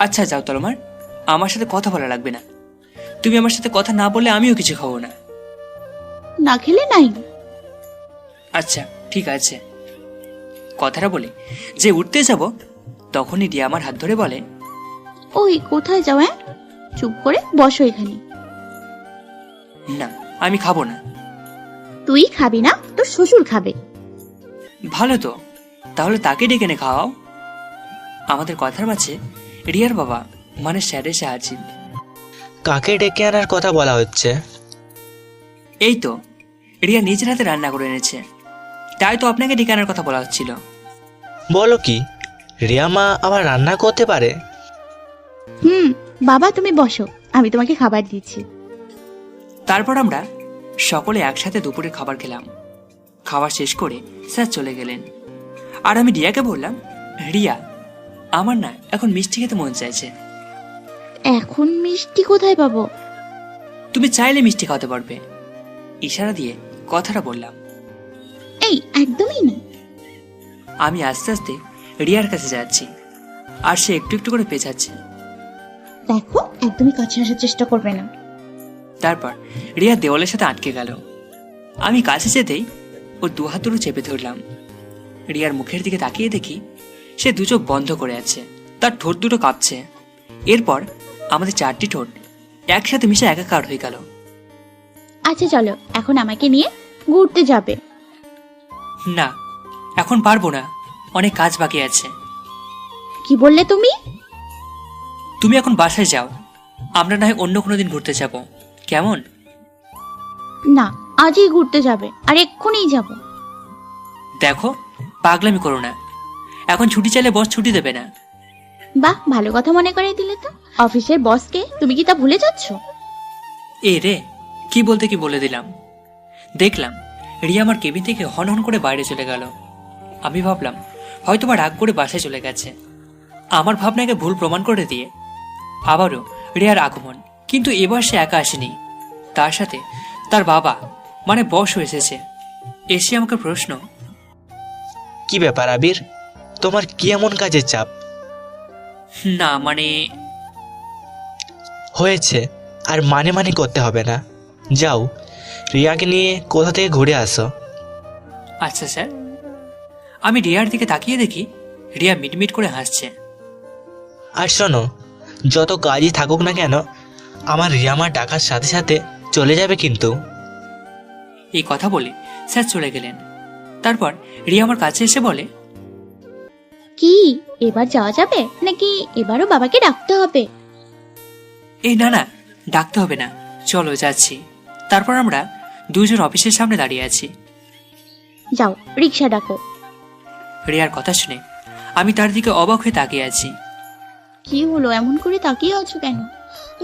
আচ্ছা যাও তলমার, আমার সাথে কথা বলা লাগবে না। তুমি আমার সাথে কথা না বললে আমিও কিছু খাবো না। না খেলে নাই। আচ্ছা ঠিক আছে। কথাটা বলে যে উঠতে যাব, তখনই রিয়া আমার হাত ধরে বলে, ওই কোথায় যাও? চুপ করে বসো এখানে। না আমি খাবো না। তুই খাবি না, তোর শ্বশুর খাবে। ভালো তো, তাহলে তাকে ডেকে এনে খাওয়াও। আমাদের কথার মাঝে রিয়ার বাবা মানে স্যার এসে হাজির। কাকে ডেকে আনার কথা বলা হচ্ছে? এই তো রিয়া নিজের হাতে রান্না করে এনেছে, তাই তো আপনাকে ডেকে আনার কথা বলা হচ্ছিল। বলো কি, রিয়া মা আবার রান্না করতে পারে? বাবা তুমি বসো, আমি তোমাকে খাবার দিচ্ছি। তারপর আমরা সকলে একসাথে দুপুরে খাবার খেলাম। খাবার শেষ করে স্যার চলে গেলেন। আর আমি রিয়াকে বললাম, রিয়া, আমার না এখন মিষ্টি খেতে মন চাইছে। এখন মিষ্টি কোথায় পাবো? তুমি চাইলে মিষ্টি খাওয়াতে পারবে। ইশারা দিয়ে কথাটা বললাম। এই একদমই না। আমি আস্তে আস্তে রিয়ার কাছে যাচ্ছি, আর সে একটু একটু করে পেঁচাচ্ছে। দেখো, একদমই কাছে আসার চেষ্টা করবে না। তারপর রিয়া দেওয়ালের সাথে আটকে গেল। আমি কাছে যেতেই ও দুহাত দুটো চেপে ধরলাম। রিয়ার মুখের দিকে তাকিয়ে দেখি সে দু চোখ বন্ধ করে আছে, তার ঠোঁট দুটো কাঁপছে। এরপর আমাদের চারটি ঠোঁট একসাথে মিশে একাকার হয়ে গেল। আচ্ছা চলো, এখন আমাকে নিয়ে ঘুরতে যাবে। না, এখন পারবো না, অনেক কাজ বাকি আছে। কি বললে তুমি? তুমি এখন বাসায় যাও, আমরা না হয় অন্য কোনো দিন ঘুরতে যাব, কেমন? না, আজই ঘুরতে যাবে, আর এক্ষুনি যাব। দেখো পাগলামি করো না, এখন ছুটি চাইলে বস ছুটি দেবে না। বাহ, ভালো কথা মনে করে দিলে তো। অফিসের বসকে তুমি কি তা ভুলে যাচ্ছ? এ রে, কি বলতে কি বলে দিলাম। দেখলাম রিয়া আমার কেবিন থেকে হন হন করে বাইরে চলে গেল। আমি ভাবলাম হয়তো বা রাগ করে বাসায় চলে গেছে। আমার ভাবনাকে ভুল প্রমাণ করে দিয়ে আবারও রিয়ার আগমন। কিন্তু এবার সে একা আসেনি, তার সাথে তার বাবা মানে বসও এসেছে। এসে আমাকে প্রশ্ন, কি ব্যাপার আবির, তোমার কি এমন কাজের চাপ? না মানে হয়েছে, আর মানে করতে হবে না। যাও, রিয়াকে নিয়ে কোথা থেকে ঘুরে আসো। আচ্ছা স্যার। আমি রিয়ার দিকে তাকিয়ে দেখি রিয়া মিটমিট করে হাসছে। আর শোনো, যত কাজই থাকুক না কেন, আমার রিয়া মা ডাকার সাথে সাথে চলে যাবে কিন্তু। এই কথা বলে স্যার চলে গেলেন। তারপর রিয়া আমার কাছে এসে বলে, কি এবার যাওয়া যাবে নাকি এবারও বাবাকে ডাকতে হবে? এই না না, ডাকতে হবে না, চলো যাচ্ছি। তারপর আমরা দুজন অফিসের সামনে দাঁড়িয়ে আছি। যাও, রিক্সা ডাকো। রিয়ার কথা শুনে আমি তার দিকে অবাক হয়ে তাকিয়ে আছি। কি হলো, এমন করে তাকিয়ে আছো কেন?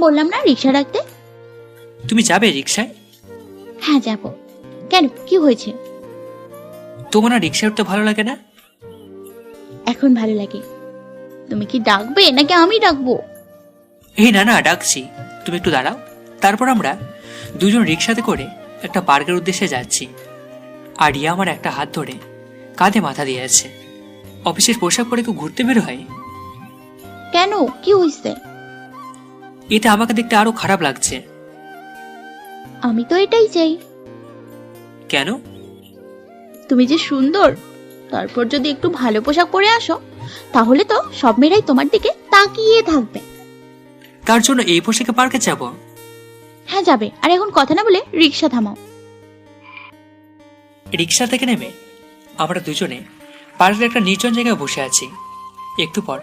বললাম না রিক্সা ডাকতে। তুমি যাবে রিক্সায়? হ্যাঁ যাব। কেন, কি হয়েছে? তোমার না রিক্সায় উঠতে ভালো লাগে না? এখন ভালো লাগে। তুমি কি ডাকবে নাকি আমি ডাকবো? এই না না, ডাকছি, তুমি একটু দাঁড়াও। তারপর আমরা দুজন রিক্সাতে করে একটা পার্কের উদ্দেশ্যে যাচ্ছি। আর রিয়া আমার একটা হাত ধরে কাঁধে মাথা দিয়ে আছে। অফিসের পোশাক পরে কেউ ঘুরতে বের হয়? কেন, কি হয়েছে? এতে আমাকে দেখতে আরো খারাপ লাগছে। আমি তো এটাই চাই। কেন? তুমি যে সুন্দর, তারপর যদি একটু ভালো পোশাক পরে আসো, তাহলে তো সব মেয়েরাই তোমার দিকে তাকিয়ে থাকবে। তার জন্য এই পোশাকে পার্কে যাব? হ্যাঁ যাবে। আর এখন কথা না বলে রিক্সা থামাও। রিক্সা থেকে নেমে আমরা দুজনে পার্কের একটা নির্জন জায়গায় বসে আছি। একটু পর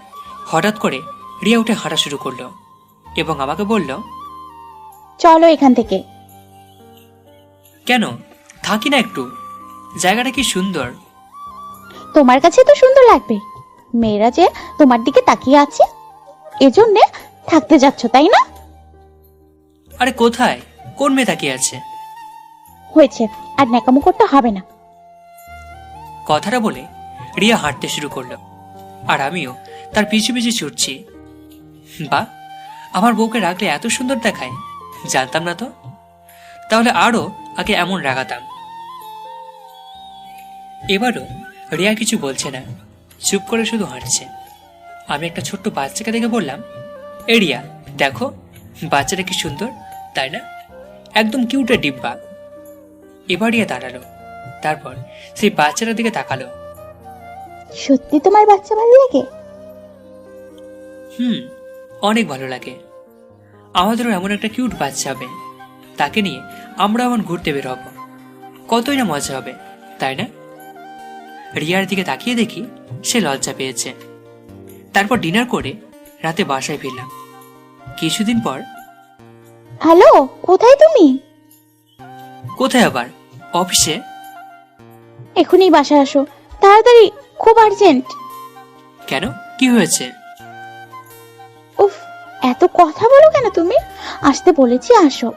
হঠাৎ করে রিয়া উঠে হাঁটা শুরু করলো এবং আমাকে বলল, চলো এখান থেকে। কেন, থাকি না একটু, জায়গাটা কি সুন্দর। তোমার কাছে তো সুন্দর লাগবে, মেয়েরা যে তোমার দিকে তাকিয়ে আছে এজন্য থাকতে যাচ্ছ, তাই না? আরে কোথায়, কোন মেয়ে তাকিয়ে আছে? হয়েছে, আর ন্যাকামো করতে হবে না। কথাটা বলে রিয়া হাঁটতে শুরু করলো আর আমিও তার পিছু পিছু ছুটছি। বা, আমার বউকে রাখলে এত সুন্দর দেখায়, জানতাম না তো। তাহলে আরো আগে এমন রাগাতাম। এবারও রিয়া কিছু বলছে না, চুপ করে শুধু হাঁটছে। আমি একটা ছোট্ট বাচ্চাকে দেখে বললাম, এ রিয়া দেখো, বাচ্চাটা কি সুন্দর, তাই না? একদম কিউটের ডিব্বা। এবার রিয়া দাঁড়ালো, তারপর সেই বাচ্চাটার দিকে তাকালো। সত্যি তোমার বাচ্চা ভালো লাগে? অনেক ভালো লাগে। আমাদেরও এমন একটা কিউট বাচ্চা হবে, তাকে নিয়ে আমরা এমন ঘুরতে বের হব, কতই না মজা হবে, তাই না? রিয়ার দিকে তাকিয়ে দেখি সে লজ্জা পেয়েছে। তারপর ডিনার করে রাতে বাসায় ফিরলাম। কিছুদিন পর, হ্যালো, কোথায় তুমি? কোথায় আবার? অফিসে। এখনই বাসায় আসো, তাড়াতাড়ি, খুব আর্জেন্ট। কেন, কি হয়েছে? উফ, এত কথা বলো কেন তুমি? আসতে বলেছি, আসো।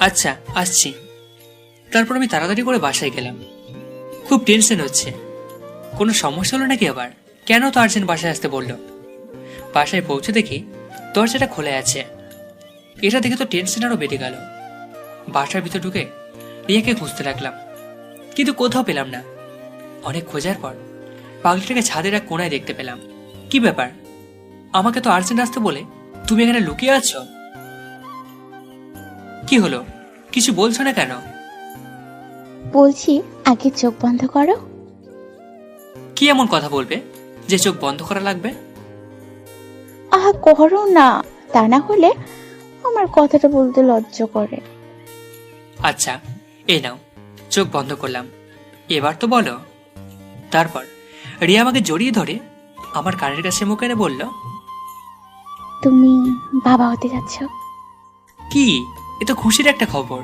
আচ্ছা, আসছি। তারপর আমি তাড়াতাড়ি করে বাসায় গেলাম। খুব টেনশন হচ্ছে, কোনো সমস্যা হলো নাকি আবার? কেন তো আর্জেন্ট বাসায় আসতে বললো? বাসায় পৌঁছে দেখি দরজাটা খোলা আছে। এটা দেখে তো টেনশন আরো বেড়ে গেল। বাসার ভিতর ঢুকে রিয়াকে খুঁজতে লাগলাম, কিন্তু কোথাও পেলাম না। অনেক খোঁজার পর পাগলিটাকে ছাদের এক কোনায় দেখতে পেলাম। কি ব্যাপার, আমাকে তো আর্জেন্ট আসতে বলে তুমি এখানে লুকিয়ে আছো? কি হলো, কিছু বলছো না কেন? বলছি, আগে চোখ বন্ধ করো। কি এমন কথা বলবে যে চোখ বন্ধ করা লাগবে? আহা, করো না, তা না হলে আমার কথাটা বলতে লজ্জা করে। আচ্ছা, এই নাও, চোখ বন্ধ করলাম, এবার তো বলো। তারপর রিয়া আমাকে জড়িয়ে ধরে আমার কানের কাছে মুখ এনে বলল, তুমি বাবা হতে যাচ্ছ। কি, এ তো খুশির একটা খবর।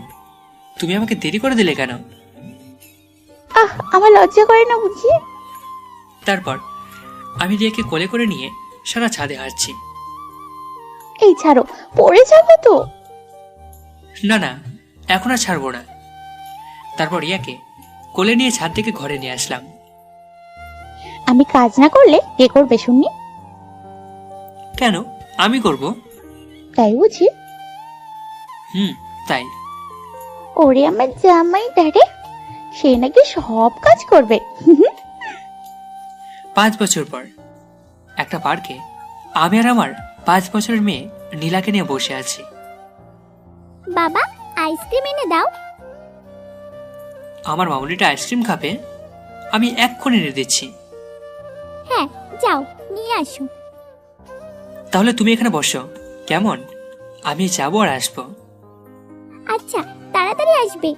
তুমি আমাকে দেরি করে দিলে কেন? আহ, আমার লজ্জা করে না বুঝি? তারপর আমি রিয়াকে কোলে করে নিয়ে সারা ছাদে হাঁটছি। এই ছাড়ো, পড়ে যাবে তো। না না, এখন আর ছাড়বো না। তারপর রিয়াকে কোলে নিয়ে ছাদ থেকে ঘরে নিয়ে আসলাম। আমি কাজ না করলে কে করবে শুনি? কেন, আমি করব? তাই বুঝি? তাই। ওরে আমার জামাই ডারে, সে নাকি সব কাজ করবে। 5 বছর পর একটা পার্কে আমি আর আমার 5 বছরের মেয়ে নীলাকে নিয়ে বসে আছি। বাবা, আইসক্রিম এনে দাও। আমার মামুনিটা আইসক্রিম খাবে, আমি এক্ষুনি এনে দিচ্ছি। হ্যাঁ, যাও নিয়ে আসো। তাহলে তুমি এখানে বসো, কেমন? আমি যাবো আর আসবো। আচ্ছা, তাড়াতাড়ি আসবে।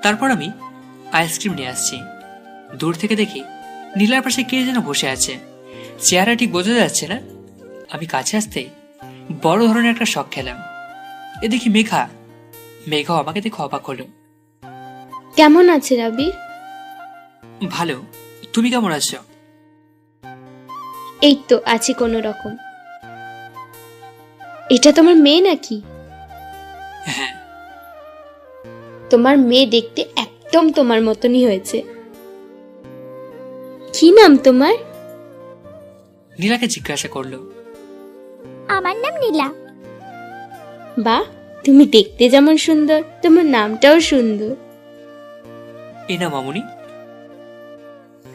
তারপর আমি আইসক্রিম নিয়ে আসছি। দূর থেকে দেখি নীলার পাশে কে যেন বসে আছে, চেহারা ঠিক বোঝা যাচ্ছে না। আমি কাছে আসতে বড় ধরনের একটা শখ খেলাম। এ দেখি মেঘাও আমাকে দেখে অবাক হলো। কেমন আছে আবির? ভালো, তুমি কেমন আছো? এই তো আছি কোনো রকম। এটা তোমার মেয়ে নাকি? হ্যাঁ। তোমার মেয়ে দেখতে একদম তোমার মতনই হয়েছে। কি নাম তোমার? নীলাকে জিজ্ঞাসা করলো। আমার নাম নীলা। বাহ, তুমি দেখতে যেমন সুন্দর, তোমার নামটাও সুন্দর। এ না মামুনি।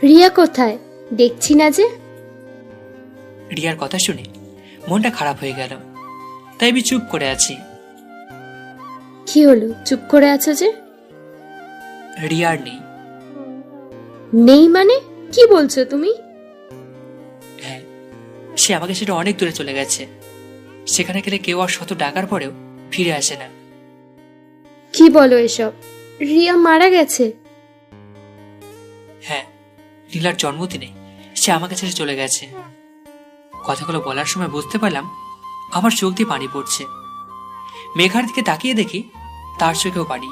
রিয়া কোথায়? দেখছি না যে। রিয়ার কথা শুনে মনটা খারাপ হয়ে গেল, তাই আমি চুপ করে আছি। কি হলো, চুপ করে আছো যে? রিয়ার নেই। নেই মানে কি বলছো তুমি? হ্যাঁ, সে আমাকে সেটা অনেক দূরে চলে গেছে। সেখানে গেলে কেউ আর শত ডাকার পরেও ফিরে আসে না। কি বলো এসব? রিয়া মারা গেছে? হ্যাঁ, নীলার জন্মদিনে সে আমাকে ছেড়ে চলে গেছে। কথাগুলো বলার সময় বুঝতে পারলাম আমার চোখ দিয়ে পানি পড়ছে। মেঘার দিকে তাকিয়ে দেখি তার চোখেও পানি।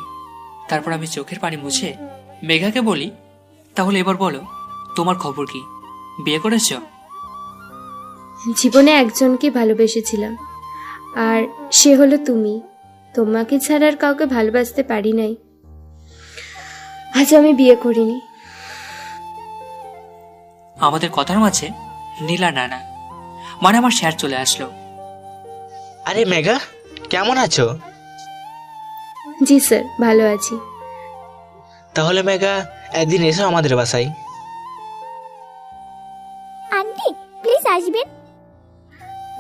তারপর আমি চোখের পানি মুছে মেঘাকে বলি, তাহলে এবার বলো তোমার খবর কি? বিয়ে করেছ? জীবনে একজনকে ভালোবেসেছিলাম, আর সে হলো তুমি। তোমাকে ছাড়া আর কাউকে ভালোবাসতে পারি নাই। আজ আমি বিয়ে করিনি। আমাদের কথার মাঝে নীলা নানা মানে আমার স্যার চলে আসলো। আরে মেঘা, কেমন আছো? জি স্যার, ভালো আছি। তাহলে মেঘা, একদিন এসো আমাদের বাসায়। আন্টি প্লিজ আসবেন।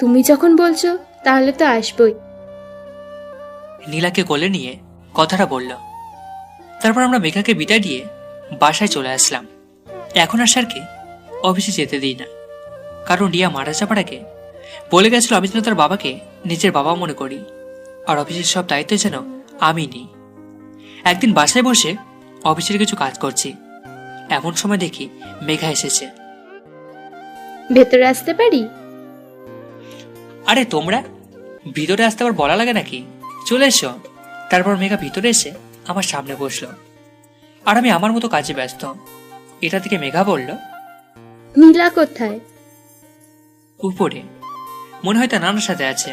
তুমি যখন বলছো তাহলে তো আসবই। নীলাকে কোলে নিয়ে কথাটা বলল। তারপর আমরা মেঘাকে বিদায় দিয়ে বাসায় চলে আসলাম। এখন আর স্যারকে অফিসে যেতে দিই না, কারণ রিয়া মারা যাবার আগে বলে গেছিল আমি যেন তার বাবাকে নিজের বাবা মনে করি, আর অফিসের সব দায়িত্ব যেন আমি নিই। একদিন বাসায় বসে অফিসের কিছু কাজ করছি, এমন সময় দেখি মেঘা এসেছে। ভেতরে আসতে পারি? আরে তোমরা ভিতরে আসতে আবার বলা লাগে নাকি? চলে এসো। তারপর মেঘা ভিতরে এসে আমার সামনে বসলো, আর আমি আমার মতো কাজে ব্যস্ত। এটা থেকে মেঘা বলল, নীলা কোথায়? উপরে, মনে হয় তার নানার সাথে আছে।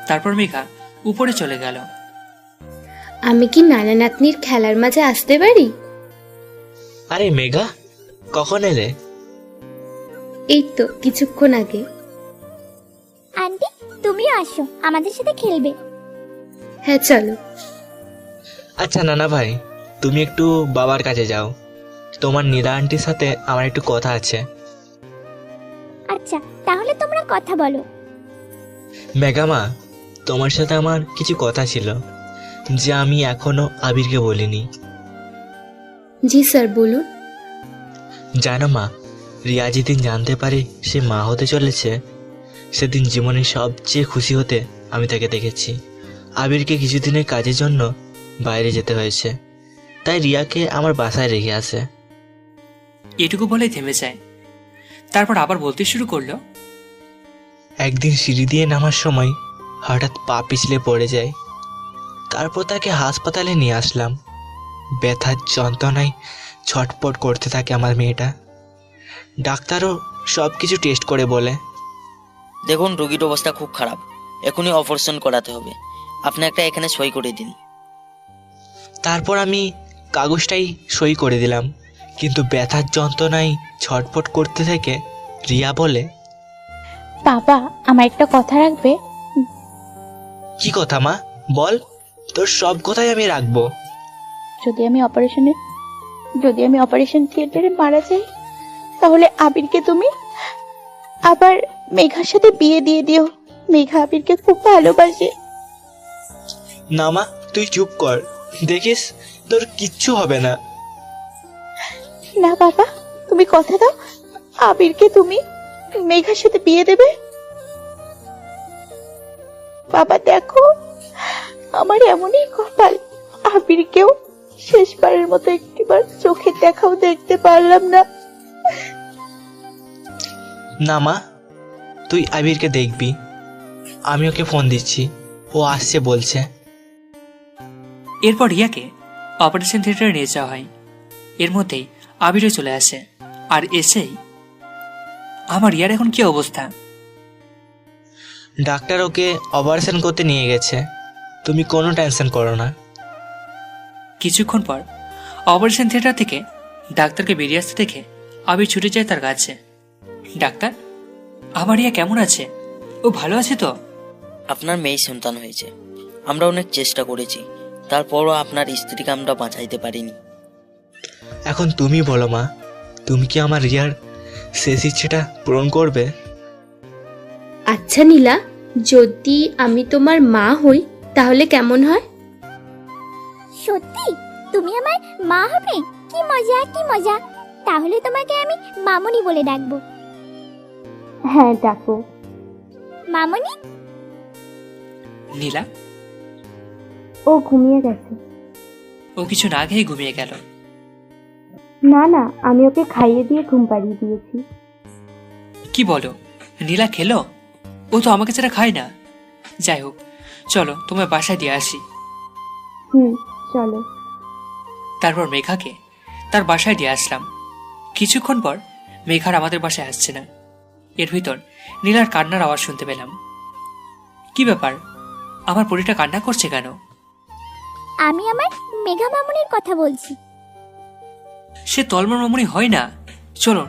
তারপর মেঘা উপরে চলে গেল। আমি কি নানা নাতনির খেলার মাঝে আসতে পারি? আরে মেঘা, কখন এলে? এই তো কিছুক্ষণ আগে। আন্টি তুমিও আসো, আমাদের সাথে খেলবে। হ্যাঁ চলো। আচ্ছা নানা ভাই, তুমি একটু বাবার কাছে যাও, তোমার নীলা আন্টির সাথে আমার একটু কথা আছে। আচ্ছা তাহলে তোমরা কথা বলো। মেঘা মা, তোমার সাথে আমার কিছু কথা ছিল যে আমি এখনো আবিরকে বলিনি। জি স্যার, বলুন। জানো মা, রিয়া যেদিন জানতে পারে সে মা হতে চলেছে, সেদিন জীবনে সবচেয়ে খুশি হতে আমি তাকে দেখেছি। আবিরকে কিছুদিনের কাজের জন্য বাইরে যেতে হয়েছে, তাই রিয়াকে আমার বাসায় রেখে আসে। এটুকু বলেই থেমে যায়। তারপর আবার বলতে শুরু করলো, একদিন সিঁড়ি দিয়ে নামার সময় হঠাৎ পা পিছলে পড়ে যায়। তারপর তাকে হাসপাতালে নিয়ে আসলাম। ব্যথার যন্ত্রণায় ছটপট করতে থাকে আমার মেয়েটা। ডাক্তারও সব কিছু টেস্ট করে বলে। দেখুন রোগীর অবস্থা খুব খারাপ, এখনই অপারেশন করাতে হবে। আপনি একটা এখানে সই করে দিন। তারপর আমি কাগজটাই সই করে দিলাম, কিন্তু ব্যথার যন্ত্রণায় ছটফট করতে থেকে রিয়া বলে, বাবা আমার একটা কথা রাখবে? কি কথা মা, বল, তোর সব কথাই আমি রাখবো। যদি আমি অপারেশন থিয়েটারে মারা যাই, তাহলে আবিরকে তুমি আবার মেঘার সাথে বিয়ে দিয়ে দিও। মেঘা আবিরকে খুব ভালোবাসে। না মা, তুই চুপ কর, দেখিস তোর কিচ্ছু হবে না। না বাবা, তুমি কথা দাও, আবিরকে তুমি মেঘার সাথে বিয়ে দেবে। বাবা দেখো, আমার এমনই কপাল, আবিরকেও শেষবারের মতো একটিবার চোখের দেখাও দেখতে পারলাম না। না মা, তুই আবিরকে দেখবি, আমি ওকে ফোন দিচ্ছি, ও আসছে বলছে। এরপর রিয়াকে অপারেশন থিয়েটারে নিয়ে যাওয়া হয়। এর মধ্যেই আবিরও চলে আসে, আর এসেই আমার রিয়ার এখন কি অবস্থা। ডাক্তার ওকে অপারেশন করতে নিয়ে গেছে, তুমি কোনো টেনশন করো না। কিছুক্ষণ পর অপারেশন থিয়েটার থেকে ডাক্তারকে বেরিয়ে আসতে দেখে আবির ছুটে যায় তার কাছে। ডাক্তার, আমার রিয়া কেমন আছে? ও ভালো আছে তো? আপনার মেয়ে সন্তান হয়েছে, আমরা অনেক চেষ্টা করেছি, তারপরও আপনার স্ত্রীকে আমরা বাঁচাইতে পারিনি। এখন তুমি বলো মা, তুমি কি আমার রিয়ার শেষ ইচ্ছেটা পূরণ করবে? আচ্ছা নীলা, যদি আমি তোমার মা হই তাহলে কেমন হয়? সত্যি তুমি আমার মা হবে? কি মজা কি মজা! তাহলে তোমাকে আমি মামনি বলে ডাকবো। হ্যাঁ ডাকো। মামনি। নীলা? ও ঘুমিয়ে গেছে। ও কিছু না খেয়ে ঘুমিয়ে গেল। না না, আমি ওকে খাইয়ে দিয়ে ঘুম পাড়িয়ে দিয়েছি। কি বলো, নীলা খেলো? ও তো আমাকে ছাড়া খায় না। যাই হোক, চলো তোমায় বাসায় দিয়ে আসি। চলো। তারপর মেঘাকে তার বাসায় দিয়ে আসলাম। কিছুক্ষণ পর মেঘার আমাদের বাসায় আসছে না। এর ভিতর নীলার কান্নার আওয়াজ শুনতে পেলাম। কি ব্যাপার, আমার পরীটা কান্না করছে কেন? আমি আমার মেঘা মামনির কথা বলছি। সে তলমর মামুনি হয় না। চলো